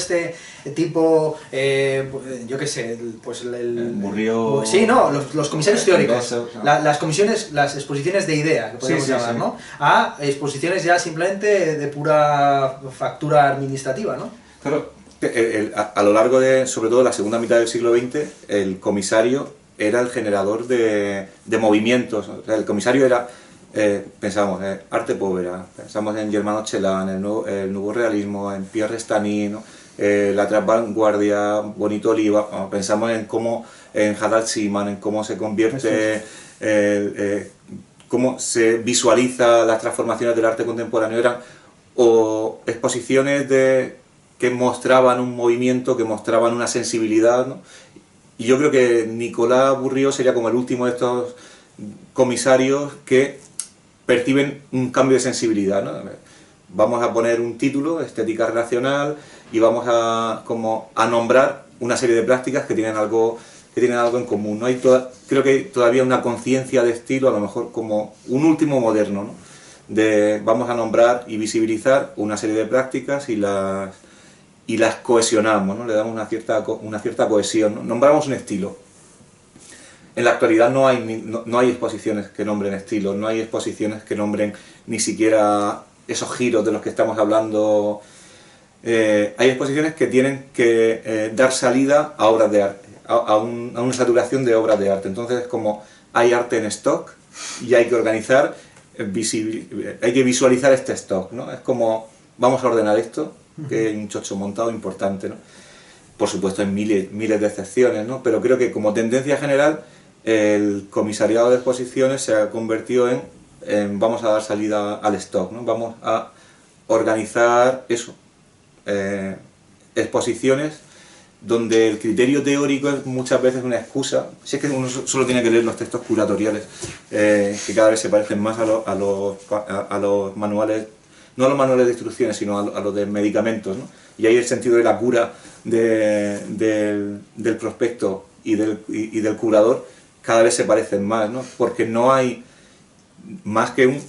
tipo, yo qué sé, pues el Burrió... Sí, no, los comisarios teóricos, las exposiciones de idea, que podemos llamar, ¿no? A exposiciones ya simplemente de pura factura administrativa, ¿no? Claro, a lo largo de, sobre todo la segunda mitad del siglo XX, el comisario era el generador de movimientos. O sea, el comisario era... pensamos en arte povera, pensamos en Germano Celan, el nuevo realismo, en Pierre Restany, ¿no? La transvanguardia, Bonito Oliva, pensamos en Haddad Seaman, en cómo se convierte, cómo se visualiza las transformaciones del arte contemporáneo, eran o exposiciones que mostraban un movimiento, que mostraban una sensibilidad, ¿no? Y yo creo que Nicolas Bourriaud sería como el último de estos comisarios que perciben un cambio de sensibilidad, ¿no? Vamos a poner un título, estética relacional, y vamos a nombrar una serie de prácticas que tienen algo en común, ¿no? Creo que hay todavía una conciencia de estilo, a lo mejor como un último moderno, ¿no? Vamos a nombrar y visibilizar una serie de prácticas y las cohesionamos, ¿no? Le damos una cierta cohesión, ¿no? Nombramos un estilo. En la actualidad no hay exposiciones que nombren estilos, no hay exposiciones que nombren ni siquiera esos giros de los que estamos hablando. Hay exposiciones que tienen que dar salida a obras de arte, a una saturación de obras de arte. Entonces, como hay arte en stock y hay que organizar, hay que visualizar este stock, ¿no? Es como, vamos a ordenar esto que hay un chocho montado importante, ¿no? Por supuesto hay miles de excepciones, ¿no? Pero creo que como tendencia general el comisariado de exposiciones se ha convertido en vamos a dar salida al stock, ¿no? Vamos a organizar eso, exposiciones donde el criterio teórico es muchas veces una excusa. Si es que uno solo tiene que leer los textos curatoriales, que cada vez se parecen más a los manuales, no a los manuales de instrucciones, sino a los de medicamentos, ¿no? Y ahí el sentido de la cura del prospecto y del curador cada vez se parecen más, ¿no? Porque no hay más que un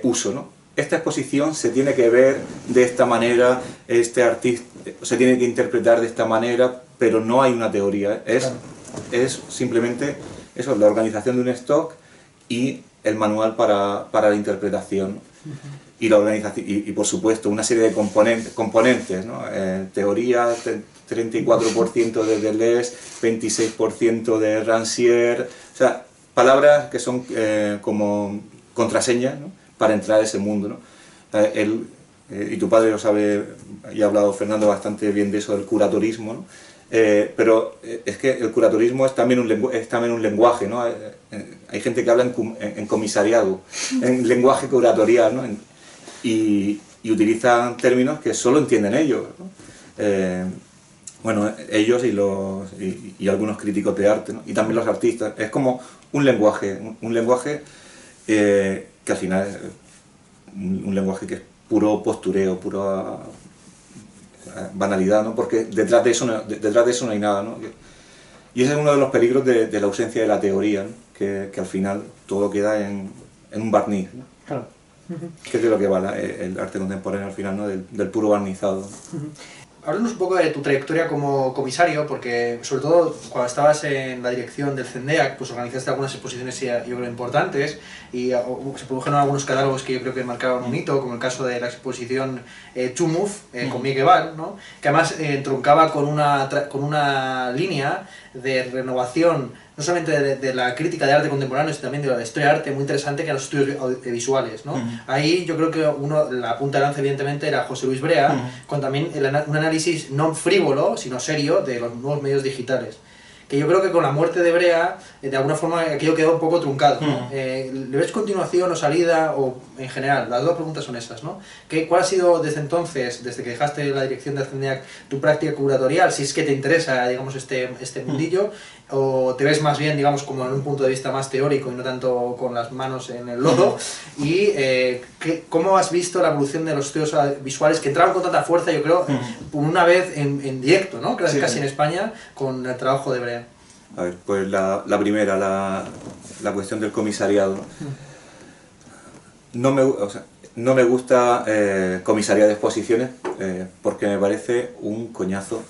uso, ¿no? Esta exposición se tiene que ver de esta manera, este artista se tiene que interpretar de esta manera, pero no hay una teoría, es simplemente eso, la organización de un stock y el manual para la interpretación. Y la organización, y por supuesto una serie de componentes, ¿no? Teoría, 34% de Deleuze, 26% de Rancière, o sea, palabras que son como contraseñas, ¿no? Para entrar a ese mundo, ¿no? Y tu padre lo sabe, y ha hablado Fernando bastante bien de eso, del curatorismo, ¿no? Pero es que el curatorismo es también un lenguaje, ¿no? Hay gente que habla en comisariado, en lenguaje curatorial, ¿no? Y utilizan términos que solo entienden ellos, ¿no? Bueno, ellos y algunos críticos de arte, ¿no? Y también los artistas. Es como un lenguaje que al final es un lenguaje que es puro postureo, pura banalidad, ¿no? Porque detrás de eso no hay nada, ¿no? Y ese es uno de los peligros de la ausencia de la teoría, ¿no? Que al final todo queda en un barniz, ¿no? Claro. Que es de lo que va el arte contemporáneo al final, ¿no? Del puro barnizado. Háblanos un poco de tu trayectoria como comisario, porque sobre todo cuando estabas en la dirección del CENDEAC, pues organizaste algunas exposiciones, yo creo, importantes, y se produjeron algunos catálogos que yo creo que marcaron un hito, como el caso de la exposición To Move, con Miguel Val, ¿no? Que además entroncaba con una línea de renovación, no solamente de la crítica de arte contemporáneo, sino también de la historia de arte muy interesante, que eran los estudios visuales, ¿no? Ahí yo creo que la punta de lanza evidentemente era José Luis Brea, con también un análisis no frívolo, sino serio, de los nuevos medios digitales. Que yo creo que con la muerte de Brea, de alguna forma aquello quedó un poco truncado, ¿no? ¿Le ves continuación o salida, o en general? Las dos preguntas son esas, ¿no? ¿Cuál ha sido desde entonces, desde que dejaste la dirección del CENDEAC, tu práctica curatorial, si es que te interesa, digamos, este mundillo, o te ves más bien, digamos, como en un punto de vista más teórico y no tanto con las manos en el lodo? Y ¿cómo has visto la evolución de los estudios visuales que entraron con tanta fuerza, yo creo, por una vez en directo, ¿no? Casi en España, con el trabajo de Brea? A ver, pues la primera, la cuestión del comisariado. No me gusta comisaría de exposiciones porque me parece un coñazo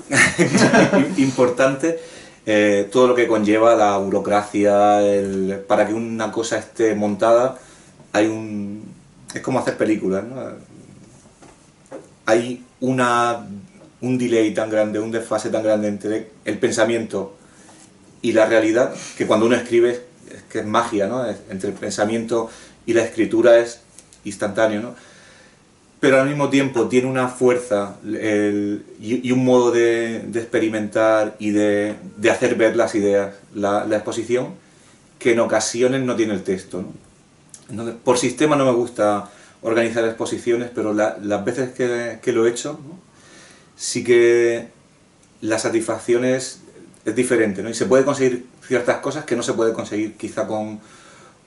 importante. Todo lo que conlleva la burocracia, para que una cosa esté montada, es como hacer películas, ¿no? Hay un delay tan grande, un desfase tan grande entre el pensamiento y la realidad, que cuando uno escribe es que es magia, ¿no? Entre el pensamiento y la escritura es instantáneo, ¿no? Pero al mismo tiempo tiene una fuerza y un modo de experimentar y de hacer ver las ideas, la exposición, que en ocasiones no tiene el texto, ¿no? Entonces, por sistema no me gusta organizar exposiciones, pero las veces que lo he hecho, ¿no? Sí que la satisfacción es diferente, ¿no? Y se puede conseguir ciertas cosas que no se puede conseguir quizá con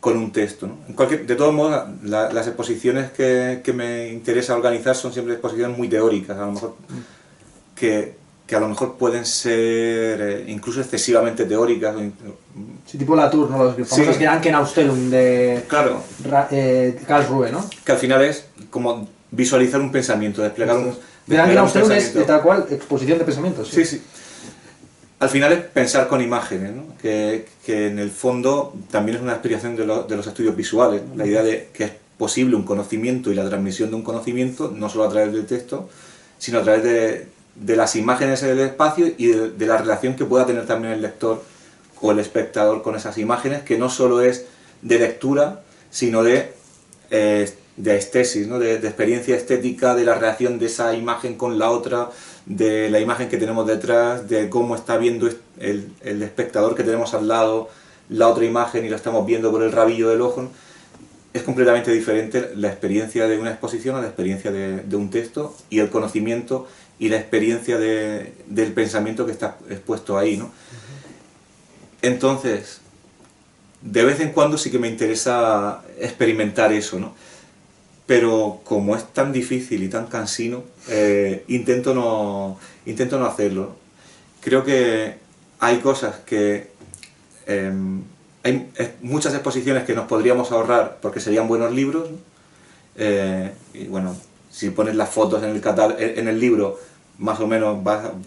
un texto, ¿no? De todos modos, las exposiciones que me interesa organizar son siempre exposiciones muy teóricas, a lo mejor que a lo mejor pueden ser incluso excesivamente teóricas. Sí, tipo Latour, ¿no? Los famosos que Anken Ausstellung de claro. Karlsruhe, ¿no? Que al final es como visualizar un pensamiento, desplegar un de Anken Ausstellung es tal cual exposición de pensamientos. Sí, sí. Al final es pensar con imágenes, ¿no? Que en el fondo también es una aspiración de los estudios visuales, ¿no? La idea de que es posible un conocimiento y la transmisión de un conocimiento, no solo a través del texto, sino a través de las imágenes en el espacio y de la relación que pueda tener también el lector o el espectador con esas imágenes, que no solo es de lectura, sino de de estesis, ¿no? De experiencia estética, de la relación de esa imagen con la otra, de la imagen que tenemos detrás, de cómo está viendo el espectador que tenemos al lado la otra imagen y la estamos viendo por el rabillo del ojo, ¿no? Es completamente diferente la experiencia de una exposición a la experiencia de un texto, y el conocimiento y la experiencia del pensamiento que está expuesto ahí, ¿no? Entonces, de vez en cuando sí que me interesa experimentar eso, ¿no? Pero como es tan difícil y tan cansino, intento no hacerlo. Creo que hay cosas que... hay muchas exposiciones que nos podríamos ahorrar porque serían buenos libros, ¿no? Y bueno, si pones las fotos en el libro, más o menos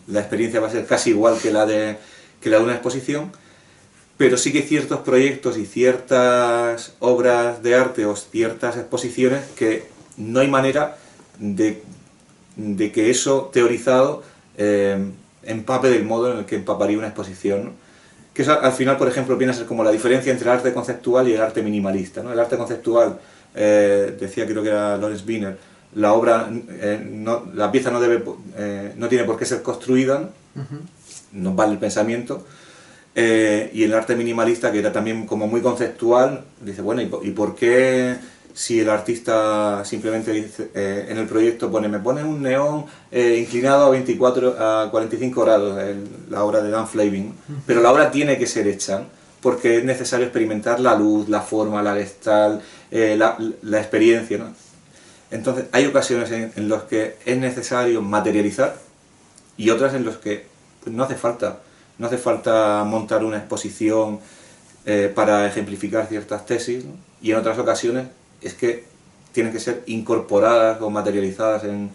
la experiencia va a ser casi igual que la de una exposición. Pero sí que hay ciertos proyectos y ciertas obras de arte o ciertas exposiciones que no hay manera de que eso teorizado empape del modo en el que empaparía una exposición, ¿no? Que eso, al final, por ejemplo, viene a ser como la diferencia entre el arte conceptual y el arte minimalista, ¿no? El arte conceptual, decía, creo que era Lawrence Wiener, la pieza no tiene por qué ser construida, ¿no? Nos vale el pensamiento. Y el arte minimalista, que era también como muy conceptual, dice, bueno, ¿y por qué si el artista simplemente dice, en el proyecto me pone un neón inclinado a 45 grados, la obra de Dan Flavin, pero la obra tiene que ser hecha, ¿no? Porque es necesario experimentar la luz, la forma, la gestalt, la experiencia, ¿no? Entonces hay ocasiones en las que es necesario materializar, y otras en las que pues, no hace falta. No hace falta montar una exposición para ejemplificar ciertas tesis, ¿no? Y en otras ocasiones es que tienen que ser incorporadas o materializadas en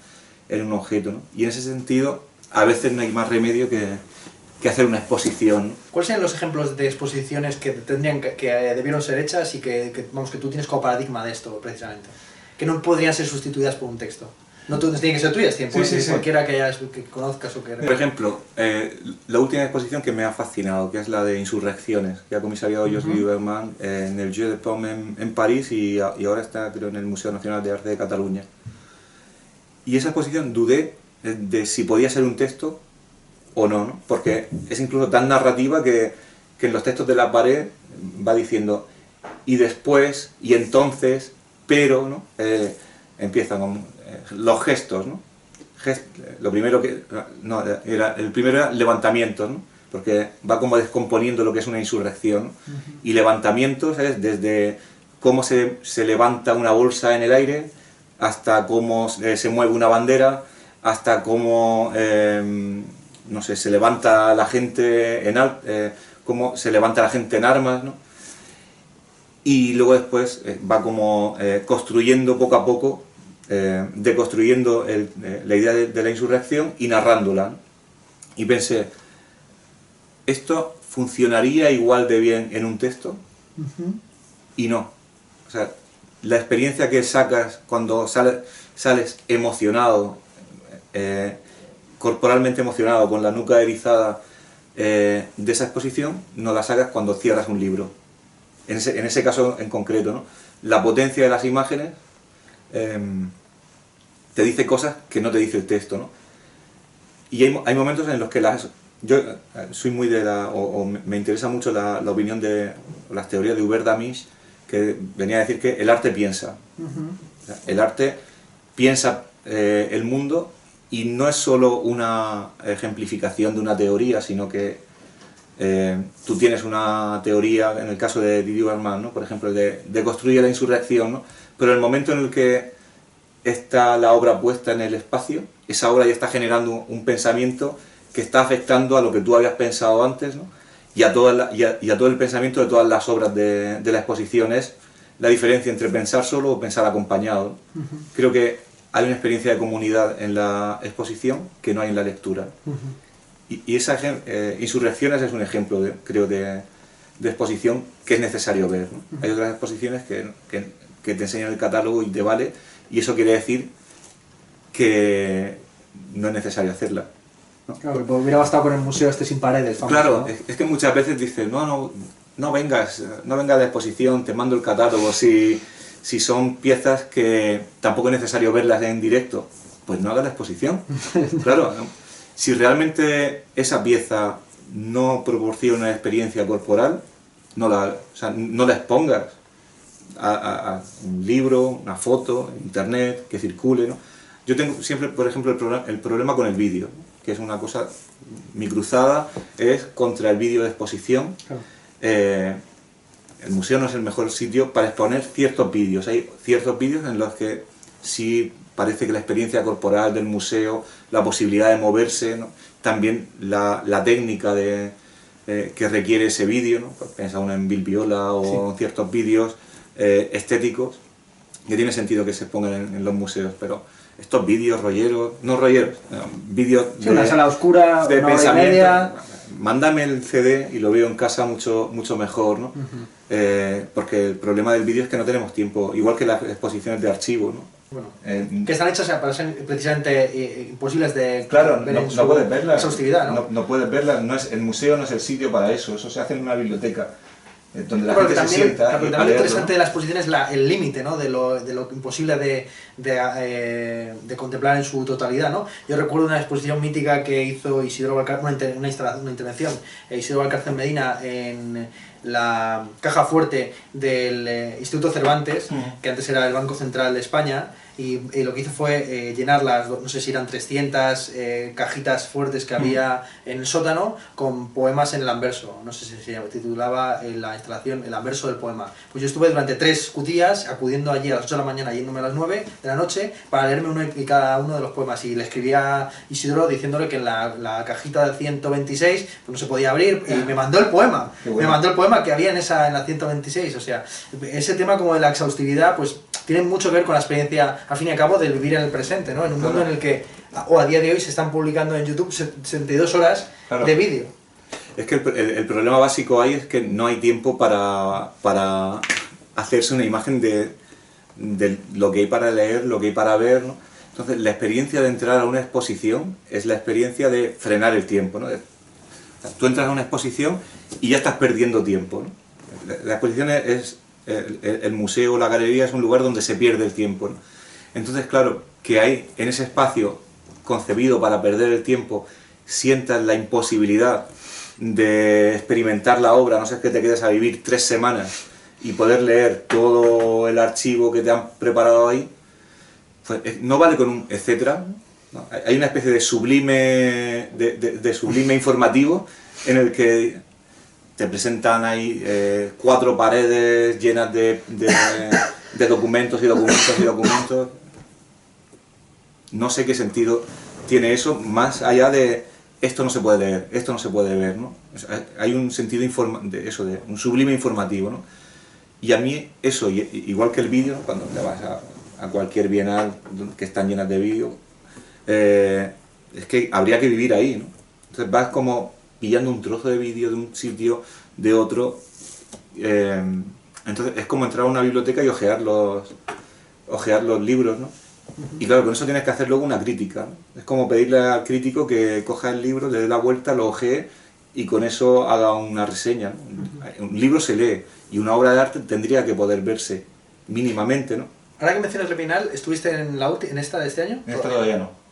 un objeto, ¿no? Y en ese sentido, a veces no hay más remedio que hacer una exposición, ¿no? ¿Cuáles serían los ejemplos de exposiciones que debieron ser hechas y que tú tienes como paradigma de esto, precisamente? Que no podrían ser sustituidas por un texto. No tienen que ser tuyas, cualquiera que conozcas o que... Por ejemplo, la última exposición que me ha fascinado, que es la de Insurrecciones, que ha comisariado Joseph Lieberman en el Jeu de Paume en París, y ahora está, creo, en el Museo Nacional de Arte de Cataluña. Y esa exposición dudé de si podía ser un texto o no, ¿no? Porque es incluso tan narrativa que en los textos de la pared va diciendo y después, y entonces, pero, ¿no? Empiezan con los gestos, ¿no? Lo primero que... No, el primero era levantamientos, ¿no? Porque va como descomponiendo lo que es una insurrección, ¿no? Y levantamientos es desde cómo se levanta una bolsa en el aire, hasta cómo se mueve una bandera, hasta cómo, no sé, se levanta la gente cómo se levanta la gente en armas, ¿no? Y luego después va como construyendo poco a poco, deconstruyendo la idea de la insurrección y narrándola, ¿no? Y pensé, ¿esto funcionaría igual de bien en un texto? Y no. O sea, la experiencia que sacas cuando sales emocionado, corporalmente emocionado, con la nuca erizada de esa exposición, no la sacas cuando cierras un libro. En ese caso en concreto, ¿no? La potencia de las imágenes te dice cosas que no te dice el texto, ¿no? Y hay momentos en los que yo soy muy me interesa mucho la opinión de las teorías de Hubert Damisch, que venía a decir que el arte piensa. O sea, el arte piensa el mundo, y no es solo una ejemplificación de una teoría, sino que tú tienes una teoría, en el caso de Didier Bergman, ¿no? Por ejemplo, de construir la insurrección, ¿no? Pero el momento en el que está la obra puesta en el espacio, esa obra ya está generando un pensamiento que está afectando a lo que tú habías pensado antes, ¿no? Y a todo el pensamiento de todas las obras de la exposición. Es la diferencia entre pensar solo o pensar acompañado. Creo que hay una experiencia de comunidad en la exposición que no hay en la lectura. Y esas Insurrecciones es un ejemplo, creo, de exposición que es necesario ver, ¿no? Hay otras exposiciones que te enseñan el catálogo y te vale, y eso quiere decir que no es necesario hacerla, ¿no? Claro, pues hubiera bastado con el museo sin paredes, famoso, claro, ¿no? es que muchas veces dices, no vengas a la exposición, te mando el catálogo, si Si son piezas que tampoco es necesario verlas en directo, pues no hagas la exposición. Claro, ¿no? Si realmente esa pieza no proporciona una experiencia corporal, no la expongas a un libro, una foto, internet, que circule, ¿no? Yo tengo siempre, por ejemplo, el problema con el vídeo, que es una cosa, mi cruzada es contra el vídeo de exposición. Claro. El museo no es el mejor sitio para exponer ciertos vídeos. Hay ciertos vídeos en los que sí parece que la experiencia corporal del museo, la posibilidad de moverse, ¿no? También la técnica que requiere ese vídeo, ¿no? Piensa uno en Bill Viola o en ciertos vídeos estéticos, que tiene sentido que se pongan en los museos, pero estos vídeos rolleros, vídeos de una sala oscura, de una hora y pensamiento, media. Mándame el CD y lo veo en casa mucho mejor, ¿no? Porque el problema del vídeo es que no tenemos tiempo, igual que las exposiciones de archivo, ¿no? Bueno, que están hechas para ser precisamente imposibles de claro, ver no puedes verlas, exhaustividad, ¿no? No puedes verlas, el museo no es el sitio para eso se hace en una biblioteca, donde la Claro, gente se sienta también a lo leerlo, interesante ¿no? de la exposición es el límite, ¿no? de lo imposible de contemplar en su totalidad, ¿no? Yo recuerdo una exposición mítica que hizo Isidoro Valcárcel, una intervención, Isidoro Valcárcel Medina en la caja fuerte del Instituto Cervantes, que antes era el Banco Central de España, y lo que hizo fue llenar no sé si eran 300 cajitas fuertes que había en el sótano con poemas en el anverso. No sé si se titulaba la instalación El anverso del poema. Pues yo estuve durante 3 días acudiendo allí a las 8 de la mañana, yéndome a las 9 de la noche para leerme uno y cada uno de los poemas, y le escribía a Isidoro diciéndole que en la cajita del 126 pues no se podía abrir, y me mandó el poema. Bueno. Me mandó el poema que había en la 126. O sea, ese tema como de la exhaustividad pues tiene mucho que ver con la experiencia, al fin y al cabo, de vivir en el presente, ¿no? En un mundo en el que, o a día de hoy, se están publicando en YouTube 72 horas de vídeo. Es que el problema básico ahí es que no hay tiempo para hacerse una imagen de lo que hay para leer, lo que hay para ver, ¿no? Entonces, la experiencia de entrar a una exposición es la experiencia de frenar el tiempo, ¿no? Tú entras a una exposición y ya estás perdiendo tiempo, ¿no? La exposición es el museo, la galería es un lugar donde se pierde el tiempo, ¿no? Entonces, claro, que hay en ese espacio concebido para perder el tiempo, sientas la imposibilidad de experimentar la obra, no sé, que te quedes a vivir 3 semanas y poder leer todo el archivo que te han preparado ahí, pues no vale con un etcétera, ¿no? Hay una especie de sublime, de sublime informativo en el que te presentan ahí 4 paredes llenas de documentos y documentos y documentos. No sé qué sentido tiene eso, más allá de esto no se puede leer, esto no se puede ver, ¿no? O sea, hay un sentido de un sublime informativo, ¿no? Y a mí eso, igual que el vídeo, ¿no? Cuando te vas a cualquier bienal que están llenas de vídeo, es que habría que vivir ahí, ¿no? Entonces vas como pillando un trozo de vídeo de un sitio, de otro, entonces es como entrar a una biblioteca y ojear los libros, ¿no? Y claro, con eso tienes que hacer luego una crítica, ¿no? Es como pedirle al crítico que coja el libro, le dé la vuelta, lo ojee y con eso haga una reseña, ¿no? Un libro se lee y una obra de arte tendría que poder verse mínimamente, ¿no? Ahora que mencionas la Bienal, ¿estuviste en esta de este año? En esta todavía no.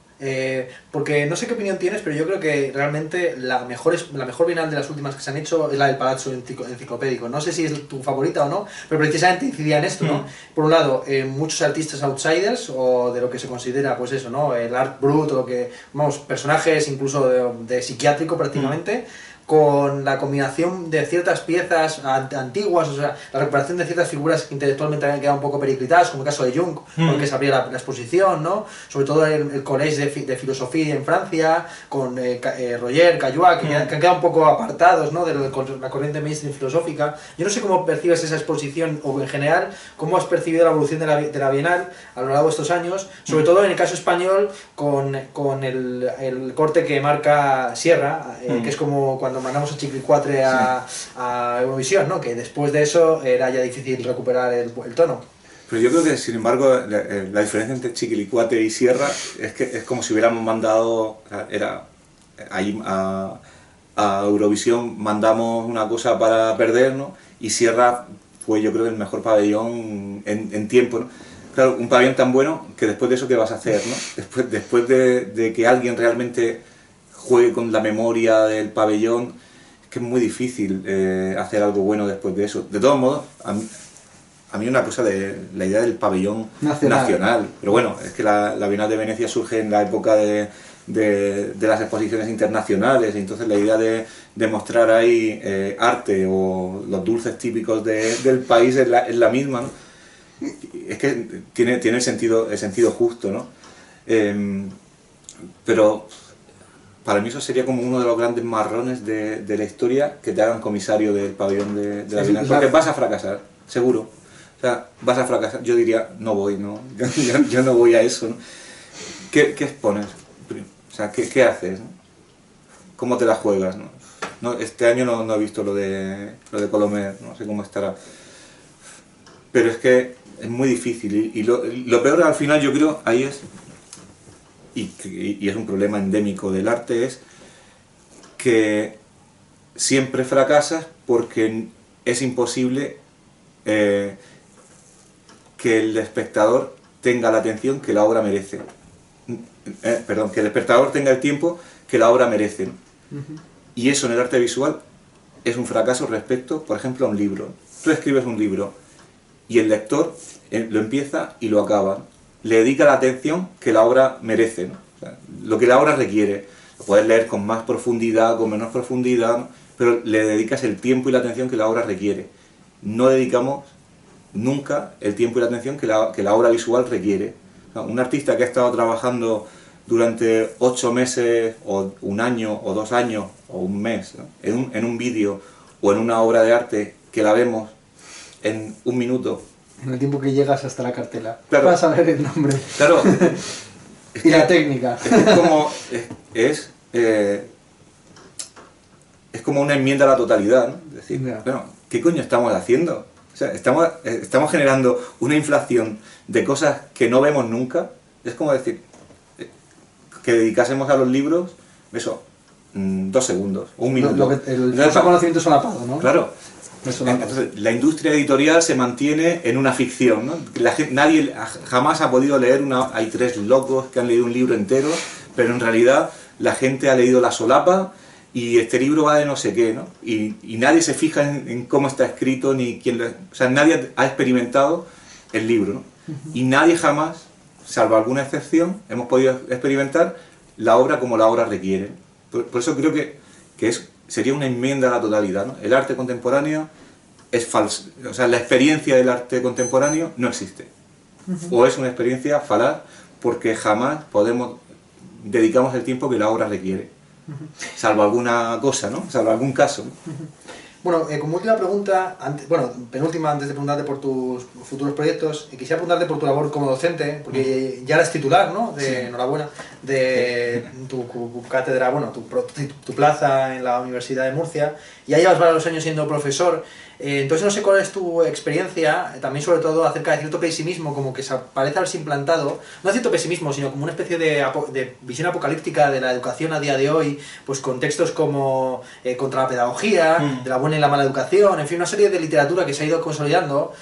Porque no sé qué opinión tienes, pero yo creo que realmente la mejor Bienal de las últimas que se han hecho es la del Palazzo Enciclopédico. No sé si es tu favorita o no, pero precisamente incidía en esto, ¿no? Por un lado, muchos artistas outsiders, o de lo que se considera, pues eso, ¿no? El art brut, o que, vamos, personajes incluso de psiquiátrico prácticamente, con la combinación de ciertas piezas antiguas, o sea, la recuperación de ciertas figuras que intelectualmente habían quedado un poco periclitadas, como el caso de Jung, con el que se abría la exposición, ¿no? Sobre todo el Collège de Filosofía en Francia, con Roger, Caillois, que han quedado un poco apartados, ¿no? De la corriente mainstream filosófica. Yo no sé cómo percibes esa exposición, o en general, cómo has percibido la evolución de la Bienal a lo largo de estos años, sobre todo en el caso español, con el corte que marca Sierra, que es como cuando mandamos a Chiquilicuatre a Eurovisión, ¿no? Que después de eso era ya difícil recuperar el tono. Pero yo creo que, sin embargo, la diferencia entre Chiquilicuatre y Sierra es que es como si hubiéramos mandado, ahí a Eurovisión mandamos una cosa para perder, ¿no? Y Sierra fue yo creo el mejor pabellón en tiempo, ¿no? Claro, un pabellón tan bueno que después de eso ¿qué vas a hacer, ¿no? Después de que alguien realmente juegue con la memoria del pabellón, es que es muy difícil hacer algo bueno después de eso. De todos modos, a mí una cosa de la idea del pabellón nacional, pero bueno, es que la Bienal de Venecia surge en la época de las exposiciones internacionales, y entonces la idea de mostrar ahí arte o los dulces típicos del país es la misma, ¿no? Es que tiene el sentido justo, ¿no? Pero para mí eso sería como uno de los grandes marrones de la historia, que te hagan comisario del pabellón de la Bienal, porque vas a fracasar, seguro. O sea, vas a fracasar. Yo diría, no voy, ¿no? Yo no voy a eso, ¿no? ¿Qué expones? O sea, ¿qué haces, ¿no? ¿Cómo te la juegas, no? Este año no he visto lo de Colomer, no sé cómo estará. Pero es que es muy difícil, y lo peor al final yo creo, ahí es, y es un problema endémico del arte, es que siempre fracasas porque es imposible que el espectador tenga la atención que la obra merece. Perdón, que el espectador tenga el tiempo que la obra merece, ¿no? Y eso en el arte visual es un fracaso respecto, por ejemplo, a un libro. Tú escribes un libro y el lector lo empieza y lo acaba, ¿no? Le dedica la atención que la obra merece, ¿no? O sea, lo que la obra requiere. Lo puedes leer con más profundidad, con menos profundidad, ¿no? Pero le dedicas el tiempo y la atención que la obra requiere. No dedicamos nunca el tiempo y la atención que la obra visual requiere. O sea, un artista que ha estado trabajando durante 8 meses, o un año, o 2 años, o un mes, ¿no? en un vídeo o en una obra de arte que la vemos en un minuto. En el tiempo que llegas hasta la cartela. Claro. Vas a ver el nombre. Claro. Y la técnica. Es como una enmienda a la totalidad, ¿no? Es decir, Yeah. bueno, ¿qué coño estamos haciendo? O sea, estamos generando una inflación de cosas que no vemos nunca. Es como decir, que dedicásemos a los libros, eso, 2 segundos, o un minuto. El falso conocimiento solapado, ¿no? Claro. Entonces, la industria editorial se mantiene en una ficción, ¿no? Nadie jamás ha podido leer hay 3 locos que han leído un libro entero, pero en realidad la gente ha leído la solapa y este libro va de no sé qué, ¿no? Y nadie se fija en cómo está escrito, ni quién o sea, nadie ha experimentado el libro, ¿no? Y nadie jamás, salvo alguna excepción, hemos podido experimentar la obra como la obra requiere. Por eso creo que sería una enmienda a la totalidad, ¿no? El arte contemporáneo es falso, o sea, la experiencia del arte contemporáneo no existe. O es una experiencia falaz porque jamás dedicamos el tiempo que la obra requiere. Salvo alguna cosa, ¿no? Salvo algún caso, ¿no? Bueno, como última pregunta, penúltima antes de preguntarte por tus futuros proyectos, quisiera preguntarte por tu labor como docente, porque ya eres titular, ¿no? Sí. Enhorabuena, de tu cátedra, bueno, tu plaza en la Universidad de Murcia, y ya llevas varios años siendo profesor. Entonces no sé cuál es tu experiencia, también sobre todo acerca de cierto pesimismo, como que se parece haberse implantado, no cierto pesimismo, sino como una especie de visión apocalíptica de la educación a día de hoy, pues con textos como contra la pedagogía, de la buena y la mala educación, en fin, una serie de literatura que se ha ido consolidando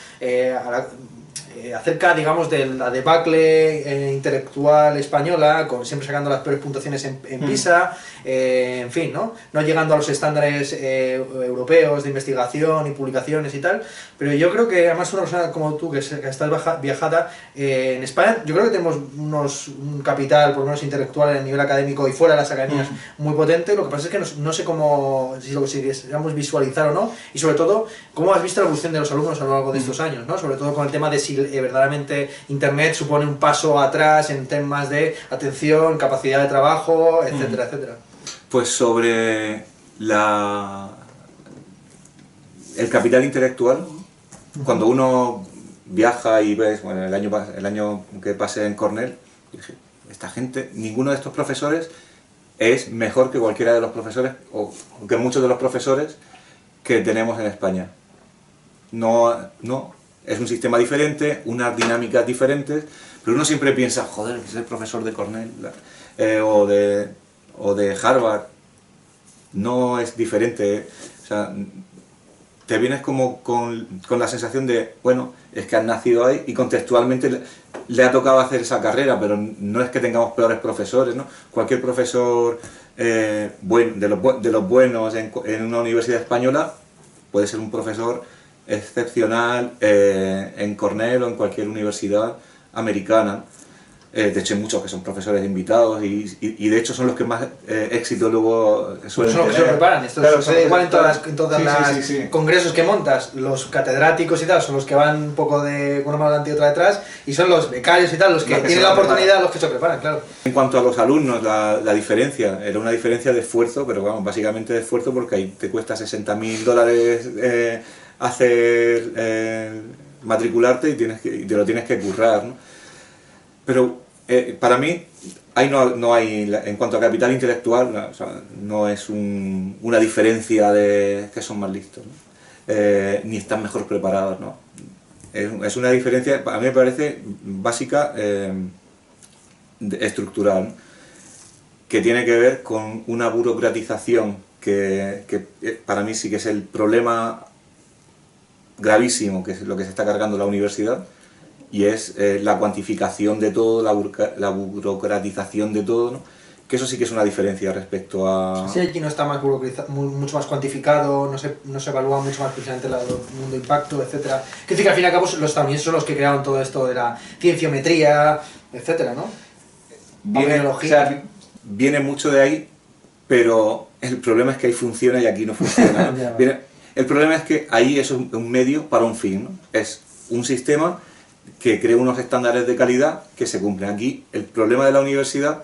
acerca, digamos, de la debacle intelectual española, siempre sacando las peores puntuaciones en PISA, en fin, ¿no? No llegando a los estándares europeos de investigación y publicaciones y tal, pero yo creo que además una persona como tú, que estás viajada, en España yo creo que tenemos un capital, por lo menos intelectual, en nivel académico y fuera de las academias, muy potente. Lo que pasa es que no sé cómo, si lo quisiéramos visualizar o no, y sobre todo, cómo has visto la evolución de los alumnos a lo largo de estos años, ¿no? Sobre todo con el tema de si verdaderamente Internet supone un paso atrás en temas de atención, capacidad de trabajo, etcétera, etcétera. Pues sobre el capital intelectual, cuando uno viaja y ves, bueno, el año que pasé en Cornell, dije, esta gente, ninguno de estos profesores es mejor que cualquiera de los profesores, o que muchos de los profesores que tenemos en España. No, es un sistema diferente, unas dinámicas diferentes, pero uno siempre piensa, joder, es el profesor de Cornell o de Harvard. No es diferente, o sea, te vienes como con la sensación de, bueno, es que has nacido ahí y contextualmente le ha tocado hacer esa carrera, pero no es que tengamos peores profesores, ¿no? Cualquier profesor bueno, de los buenos en una universidad española puede ser un profesor excepcional en Cornell o en cualquier universidad americana. De hecho hay muchos que son profesores invitados y de hecho son los que más éxito luego suelen son los que se preparan. Esto claro, sucede igual en todas las sí. congresos que montas. Los catedráticos y tal son los que van un poco de una mano delante y otra detrás, y son los becarios y tal los que tienen la oportunidad, los que se preparan, claro. En cuanto a los alumnos, la diferencia era una diferencia de esfuerzo, pero vamos, básicamente de esfuerzo, porque ahí te cuesta $60.000 hacer matricularte y te lo tienes que currar, ¿no? Pero para mí, ahí no hay, en cuanto a capital intelectual, o sea, no es una diferencia de que son más listos, ¿no? Ni están mejor preparados, ¿no? Es una diferencia, a mí me parece básica, estructural, ¿no? Que tiene que ver con una burocratización que para mí sí que es el problema gravísimo, que es lo que se está cargando la universidad, y es la cuantificación de todo, la burocratización de todo, ¿no? Que eso sí que es una diferencia respecto a... Sí, aquí no está más mucho más cuantificado, no se evalúa mucho más precisamente el mundo impacto, etcétera. Que decir que al fin y al cabo los estadounidenses son los que crearon todo esto de la cienciometría, etcétera, ¿no? Viene mucho de ahí, pero el problema es que ahí funciona y aquí no funciona, ¿no? El problema es que ahí es un medio para un fin, ¿no? Es un sistema que crea unos estándares de calidad que se cumplen. Aquí el problema de la universidad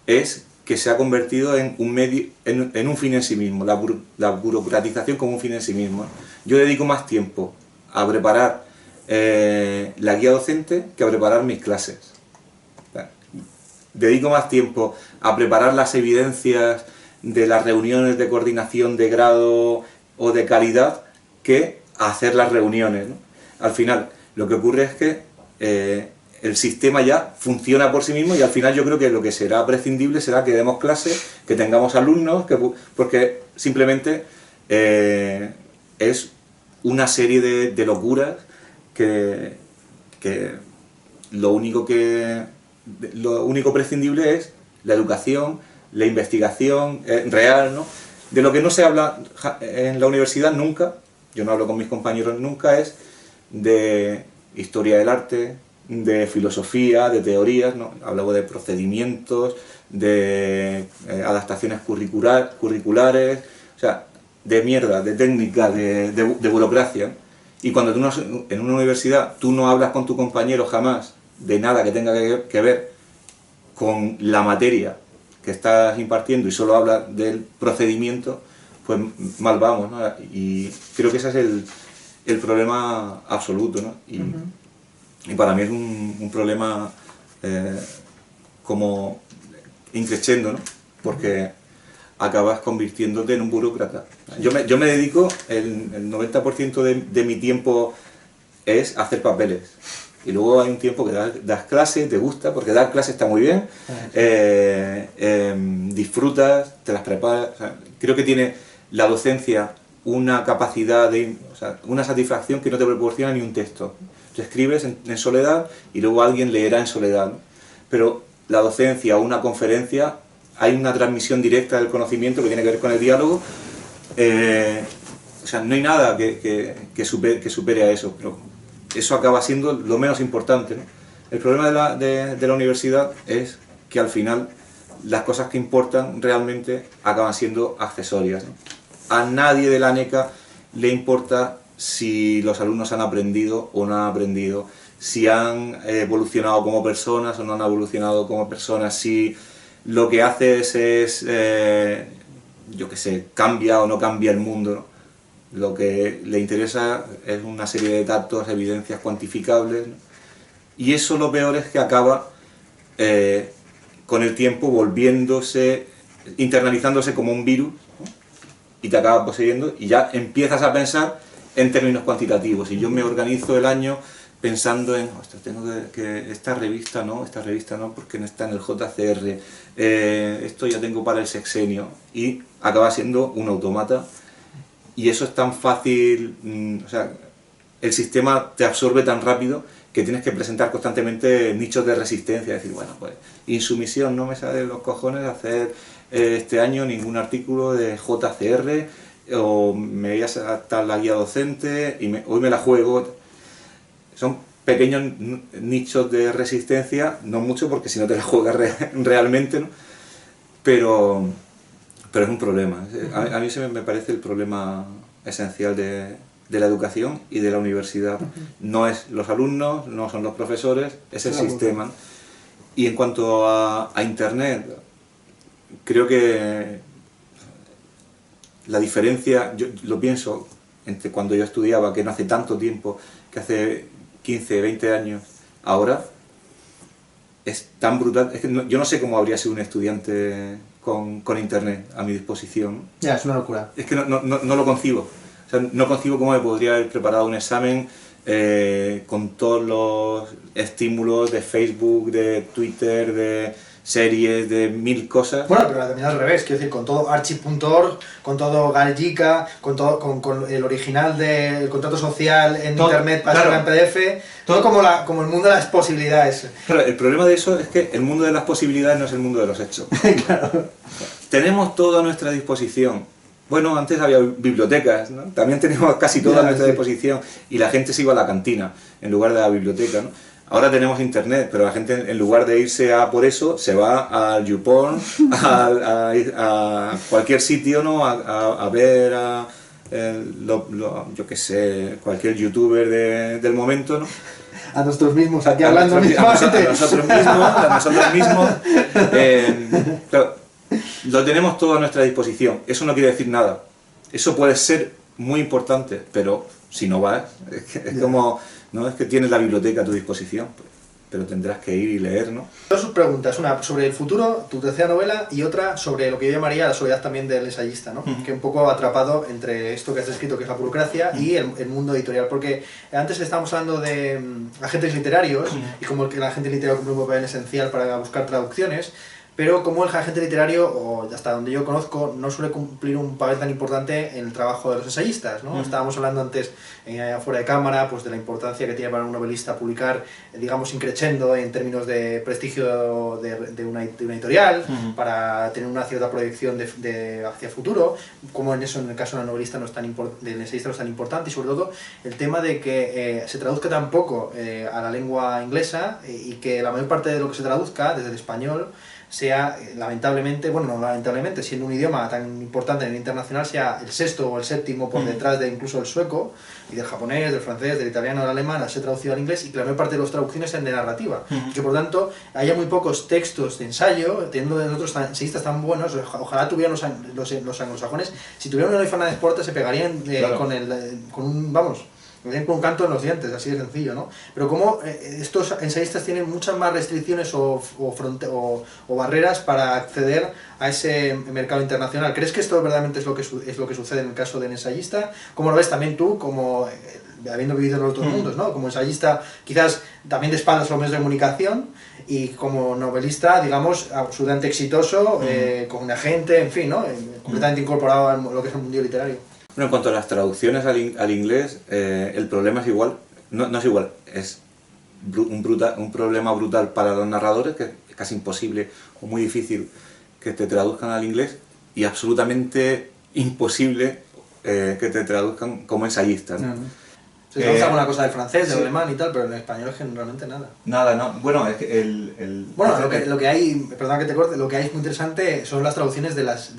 es que se ha convertido en un medio, en un fin en sí mismo, la burocratización como un fin en sí mismo. Yo dedico más tiempo a preparar la guía docente que a preparar mis clases. Dedico más tiempo a preparar las evidencias de las reuniones de coordinación de grado o de calidad que a hacer las reuniones, ¿no? Al final, lo que ocurre es que el sistema ya funciona por sí mismo y al final yo creo que lo que será prescindible será que demos clases, que tengamos alumnos, porque simplemente es una serie de locuras que lo único prescindible es la educación, la investigación real, ¿no? De lo que no se habla en la universidad nunca, yo no hablo con mis compañeros nunca, es de historia del arte, de filosofía, de teorías, ¿no? Hablamos de procedimientos, de adaptaciones curriculares, o sea, de mierda, de técnica, de burocracia, ¿no? Y cuando en una universidad tú no hablas con tu compañero jamás de nada que tenga que ver con la materia que estás impartiendo y solo hablas del procedimiento, pues mal vamos, ¿no? Y creo que ese es el problema absoluto, ¿no? Y para mí es un problema como increciendo, ¿no? Porque acabas convirtiéndote en un burócrata. Yo me dedico, el 90% de mi tiempo es hacer papeles. Y luego hay un tiempo que das clase, te gusta, porque dar clase está muy bien, disfrutas, te las preparas. O sea, creo que tiene la docencia una capacidad una satisfacción que no te proporciona ni un texto. Tú escribes en soledad y luego alguien leerá en soledad, ¿no? Pero la docencia o una conferencia, hay una transmisión directa del conocimiento que tiene que ver con el diálogo. O sea, no hay nada que supere a eso, pero eso acaba siendo lo menos importante, ¿no? El problema de la universidad es que al final las cosas que importan realmente acaban siendo accesorias, ¿no? A nadie de la ANECA le importa si los alumnos han aprendido o no han aprendido, si han evolucionado como personas o no han evolucionado como personas, si lo que haces es, yo qué sé, cambia o no cambia el mundo, ¿no? Lo que le interesa es una serie de datos, evidencias cuantificables, ¿no? Y eso lo peor es que acaba con el tiempo internalizándose como un virus, ¿no? Y te acaba poseyendo y ya empiezas a pensar en términos cuantitativos. Y yo me organizo el año pensando en, ostras, tengo que esta revista no, porque no está en el JCR, esto ya tengo para el sexenio, y acaba siendo un automata y eso es tan fácil, o sea, el sistema te absorbe tan rápido que tienes que presentar constantemente nichos de resistencia, decir, bueno, pues insumisión, no me sale de los cojones hacer este año ningún artículo de JCR, o me voy a saltar la guía docente y hoy me la juego. Son pequeños nichos de resistencia, no mucho porque si no te la juegas realmente, ¿no? Pero es un problema. A mí se me parece el problema esencial de la educación y de la universidad. No es los alumnos, no son los profesores, es el sistema. Y en cuanto a Internet, creo que la diferencia, yo lo pienso, entre cuando yo estudiaba, que no hace tanto tiempo, que hace 15, 20 años, ahora, es tan brutal. Es que yo no sé cómo habría sido un estudiante con Internet a mi disposición. Ya, es una locura. Es que no lo concibo. O sea, no concibo cómo me podría haber preparado un examen con todos los estímulos de Facebook, de Twitter, de series, de 1000 cosas. Bueno, pero también al revés, quiero decir, con todo archive.org, con todo Gallica, con el original del contrato social en todo, internet para claro, en PDF, todo como el mundo de las posibilidades. Claro, el problema de eso es que el mundo de las posibilidades no es el mundo de los hechos. Claro. Tenemos todo a nuestra disposición. Bueno, antes había bibliotecas, ¿no? También teníamos casi todo a nuestra disposición y la gente se iba a la cantina en lugar de la biblioteca, ¿no? Ahora tenemos internet, pero la gente en lugar de irse a por eso, se va al YouPorn, a cualquier sitio, ¿no? A ver yo qué sé, cualquier youtuber del momento, ¿no? A nosotros mismos, aquí hablando mismamente. A nosotros mismos. Claro, lo tenemos todo a nuestra disposición. Eso no quiere decir nada. Eso puede ser muy importante, pero si no vas, es como... No es que tienes la biblioteca a tu disposición, pero tendrás que ir y leer, ¿no? Dos preguntas, una sobre el futuro, tu tercera novela, y otra sobre lo que yo llamaría la soledad también del ensayista, ¿no? Que un poco atrapado entre esto que has descrito, que es la burocracia, y el mundo editorial, porque antes estábamos hablando de agentes literarios, y como el agente literario cumple un papel esencial para buscar traducciones, pero como el agente literario, o hasta donde yo conozco, no suele cumplir un papel tan importante en el trabajo de los ensayistas, ¿no? Estábamos hablando antes, fuera de cámara, pues de la importancia que tiene para un novelista publicar, digamos, increchendo en términos de prestigio de una editorial, para tener una cierta proyección hacia futuro, como en eso, en el caso del novelista del ensayista no es tan importante, y sobre todo el tema de que se traduzca tan poco a la lengua inglesa y que la mayor parte de lo que se traduzca desde el español sea, lamentablemente, bueno, no lamentablemente, siendo un idioma tan importante a nivel internacional, sea el sexto o el séptimo por detrás de incluso el sueco, y del japonés, del francés, del italiano, del alemán, al ser traducido al inglés, y que la mayor parte de las traducciones sean de narrativa. Y que por tanto haya muy pocos textos de ensayo, teniendo de otros ensayistas tan buenos. Ojalá tuvieran los anglosajones, si tuvieran una Fernández Porta se pegarían claro, con un canto en los dientes, así de sencillo, ¿no? Pero como estos ensayistas tienen muchas más restricciones o barreras para acceder a ese mercado internacional. ¿Crees que esto verdaderamente es lo que sucede en el caso del ensayista? ¿Cómo lo ves también tú, como habiendo vivido en los otros mundos, ¿no? Como ensayista, quizás también de espaldas a los medios de comunicación, y como novelista, digamos, absolutamente exitoso, con un agente, en fin, ¿no? Completamente incorporado a lo que es el mundo literario. Bueno, en cuanto a las traducciones al inglés, el problema es igual, no es igual, es un problema brutal para los narradores, que es casi imposible o muy difícil que te traduzcan al inglés, y absolutamente imposible que te traduzcan como ensayista, ¿no? Se traduce alguna cosa del francés, del alemán y tal, pero en español generalmente nada. Nada, no. Bueno, es que Bueno, lo que hay, perdón que te corte, lo que hay es muy interesante son las traducciones de las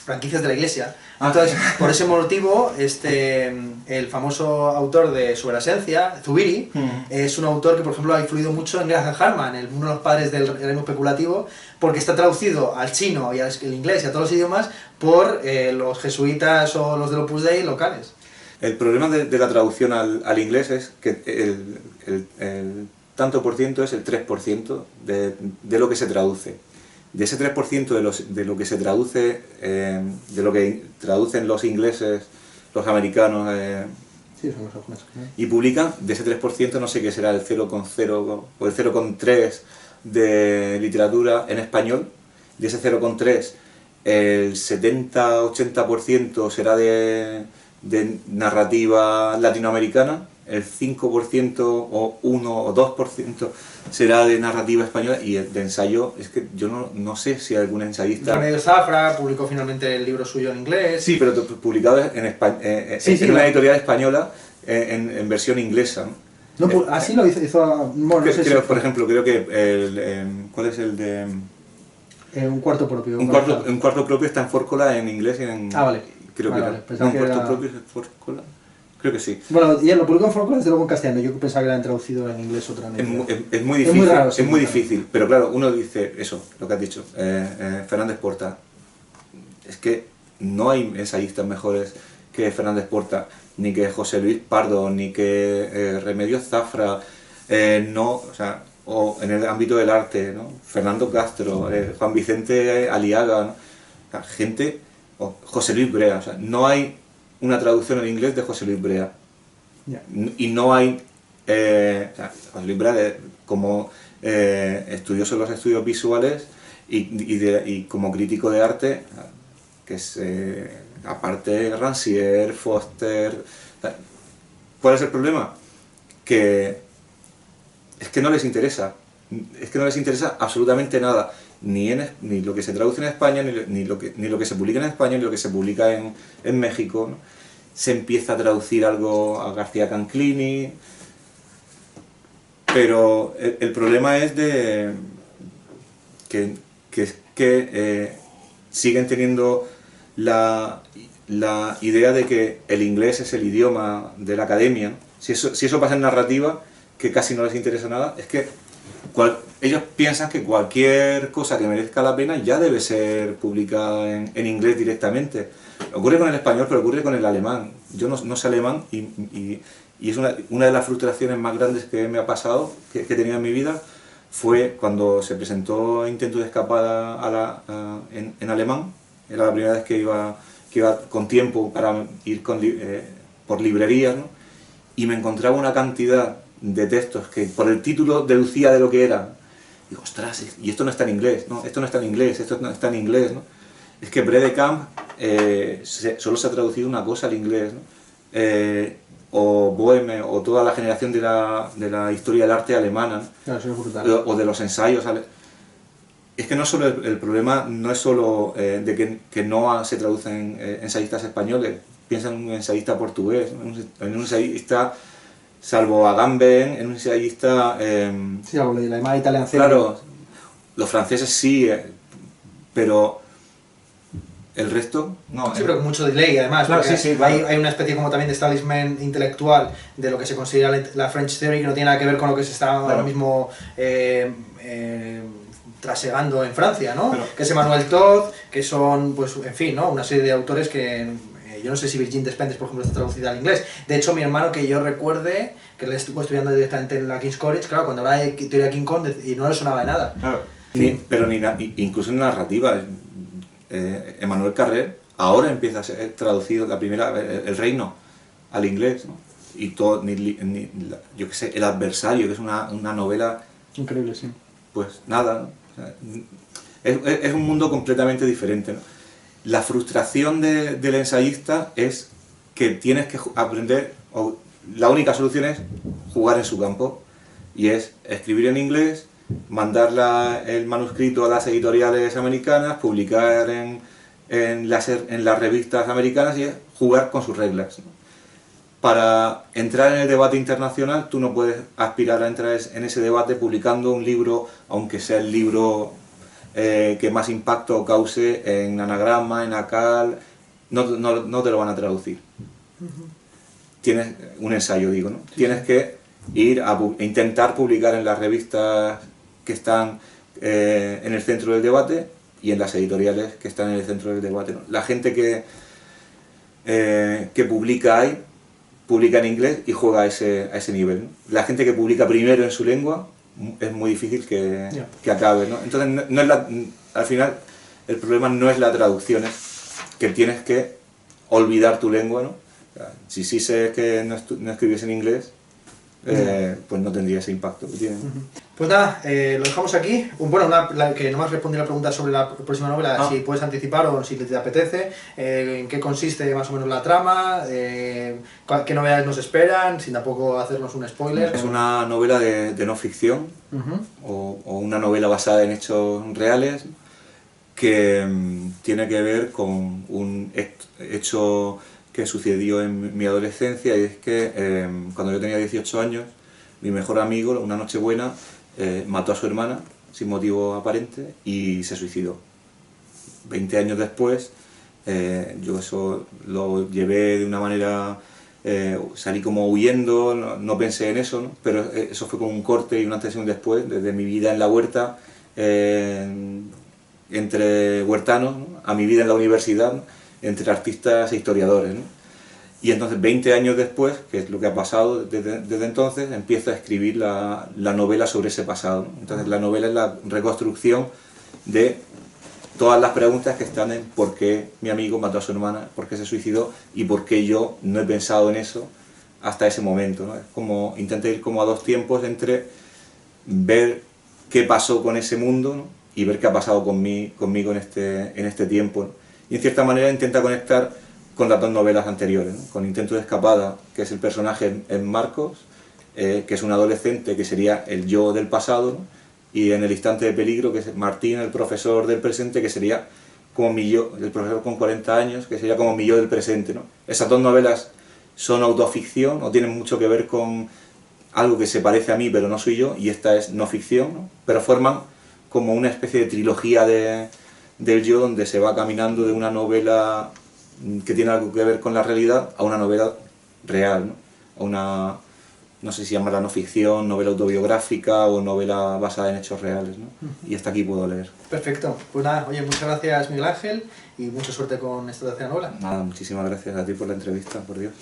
franquicias de la Iglesia. Entonces, por ese motivo, el famoso autor de Sobre la Esencia, Zubiri, es un autor que, por ejemplo, ha influido mucho en Graham Harman, uno de los padres del realismo especulativo, porque está traducido al chino y al inglés y a todos los idiomas por los jesuitas o los del Opus Dei locales. El problema de la traducción al inglés es que el tanto por ciento es el 3% de lo que se traduce. De ese 3% de lo que se traduce, de lo que traducen los ingleses, los americanos, sí, son los japoneses, ¿no? Y publican, de ese 3% no sé qué será el 0,0 o el 0,3 de literatura en español. De ese 0,3 el 70-80% será de narrativa latinoamericana, el 5% o 1 o 2% será de narrativa española, y el de ensayo, es que yo no sé si algún ensayista... Remedios Zafra publicó finalmente el libro suyo en inglés. Sí, pero publicado en en una editorial española en versión inglesa, ¿no? No, así lo hizo bueno, no sé creo, si por ejemplo, creo que ¿cuál es el de...? un cuarto propio. Un cuarto propio está en Fórcola en inglés y en... Vale. Creo vale, que vale. no, un cuarto propio es en Fórcola. Creo que sí. Bueno, y él lo publicó en Fórcola, desde luego en castellano. Yo pensaba que lo han traducido en inglés otra vez. Es muy difícil. Es muy raro, sí, es muy difícil. Pero claro, uno dice eso, lo que has dicho. Fernández Porta. Es que no hay ensayistas mejores que Fernández Porta, ni que José Luis Pardo, ni que Remedios Zafra, no, o sea, o en el ámbito del arte, ¿no? Fernando Castro, Juan Vicente Aliaga, ¿no? O sea, gente, o José Luis Brea, o sea, no hay una traducción en inglés de José Luis Brea. Yeah. Y no hay, o sea, José Luis Brea como estudioso de los estudios visuales y como crítico de arte, que es aparte Rancière, Foster. ¿Cuál es el problema? Que es que no les interesa, absolutamente nada, ni lo que se traduce en España, ni lo que se publica en España, ni lo que se publica en México, ¿no? Se empieza a traducir algo a García Canclini, pero el problema es de que siguen teniendo la idea de que el inglés es el idioma de la academia. Si eso pasa en narrativa, que casi no les interesa nada, es que ellos piensan que cualquier cosa que merezca la pena ya debe ser publicada en inglés directamente. Ocurre con el español, pero ocurre con el alemán. Yo no sé alemán y es una de las frustraciones más grandes que me ha pasado, que he tenido en mi vida, fue cuando se presentó Intento de escapada en alemán. Era la primera vez que iba con tiempo para ir por librerías, ¿no? Y me encontraba una cantidad de textos que por el título deducía de lo que era. Digo, ostras, y esto no está en inglés, ¿no? Esto no está en inglés, esto no está en inglés, ¿no? Es que Bredekamp solo se ha traducido una cosa al inglés, ¿no? O Boheme, o toda la generación de la historia del arte alemana, ¿no? Claro, eso es brutal. O de los ensayos. Es que no solo el problema no es solo de que no se traducen ensayistas españoles. Piensa en un ensayista portugués, en un ensayista, salvo Agamben, en un ensayista... sí, algo de la llamada Italian Theory. Claro, los franceses sí, pero el resto no. Sí, pero con mucho delay además, claro, porque sí, claro. Hay una especie como también de establishment intelectual de lo que se considera la French Theory, que no tiene nada que ver con lo que se está ahora mismo trasegando en Francia, ¿no? Pero, que es Emmanuel Todd, que son, pues, en fin, ¿no? Una serie de autores que... yo no sé si Virgin Despentes, por ejemplo, está traducida al inglés. De hecho, mi hermano, que yo recuerde, que le estuvo estudiando directamente en la King's College, claro, cuando hablaba de teoría King Kong, y no le sonaba de nada. Claro. Sí. Pero incluso en narrativa, Emmanuel Carrère ahora empieza a ser traducido El Reino al inglés, ¿no? Y todo, yo qué sé, El Adversario, que es una novela... Increíble, sí. Pues nada, ¿no? O sea, es un mundo completamente diferente, ¿no? La frustración del ensayista es que tienes que aprender, o la única solución es jugar en su campo, y es escribir en inglés, mandar el manuscrito a las editoriales americanas, publicar en las revistas americanas y jugar con sus reglas, ¿no? Para entrar en el debate internacional, tú no puedes aspirar a entrar en ese debate publicando un libro, aunque sea el libro que más impacto cause en anagrama, en ACAL, no te lo van a traducir. Tienes un ensayo, digo, ¿no? Sí. Tienes que ir a intentar publicar en las revistas que están en el centro del debate y en las editoriales que están en el centro del debate, ¿no? La gente que publica ahí, publica en inglés y juega a ese nivel, ¿no? La gente que publica primero en su lengua es muy difícil que acabe, ¿no? Entonces, al final, el problema no es la traducción, es que tienes que olvidar tu lengua, ¿no? Si sí sé que no escribes en inglés, pues no tendría ese impacto que tiene. Pues nada, lo dejamos aquí. Bueno, que nomás respondí la pregunta sobre la próxima novela, si puedes anticipar o si te apetece, en qué consiste más o menos la trama, qué novedades nos esperan, sin tampoco hacernos un spoiler. Es una novela de no ficción, o una novela basada en hechos reales, que tiene que ver con un hecho que sucedió en mi adolescencia, y es que cuando yo tenía 18 años, mi mejor amigo, una noche buena, mató a su hermana sin motivo aparente y se suicidó. 20 años después, yo eso lo llevé de una manera, salí como huyendo, no pensé en eso, ¿no? Pero eso fue como un corte y un antes y un después, desde mi vida en la huerta, entre huertanos, ¿no?, a mi vida en la universidad, ¿no?, entre artistas e historiadores, ¿no? Y entonces 20 años después, que es lo que ha pasado desde entonces, empiezo a escribir la novela sobre ese pasado, ¿no? Entonces la novela es la reconstrucción de todas las preguntas que están en por qué mi amigo mató a su hermana, por qué se suicidó y por qué yo no he pensado en eso hasta ese momento, ¿no? Es como, intenté ir como a dos tiempos entre ver qué pasó con ese mundo, ¿no?, y ver qué ha pasado conmigo en este tiempo, ¿no? Y en cierta manera intenta conectar con las dos novelas anteriores, ¿no? Con Intento de escapada, que es el personaje en Marcos, que es un adolescente que sería el yo del pasado, ¿no?, y en El instante de peligro, que es Martín, el profesor del presente, que sería como mi yo, el profesor con 40 años, que sería como mi yo del presente, ¿no? Esas dos novelas son autoficción, o tienen mucho que ver con algo que se parece a mí pero no soy yo, y esta es no ficción, ¿no?, pero forman como una especie de trilogía del yo, donde se va caminando de una novela que tiene algo que ver con la realidad a una novela real, ¿no?, a una, no sé si llamarla no ficción, novela autobiográfica o novela basada en hechos reales, ¿no? Y hasta aquí puedo leer. Perfecto. Pues nada, oye, muchas gracias Miguel Ángel y mucha suerte con esta tercera novela. Nada, muchísimas gracias a ti por la entrevista, por Dios.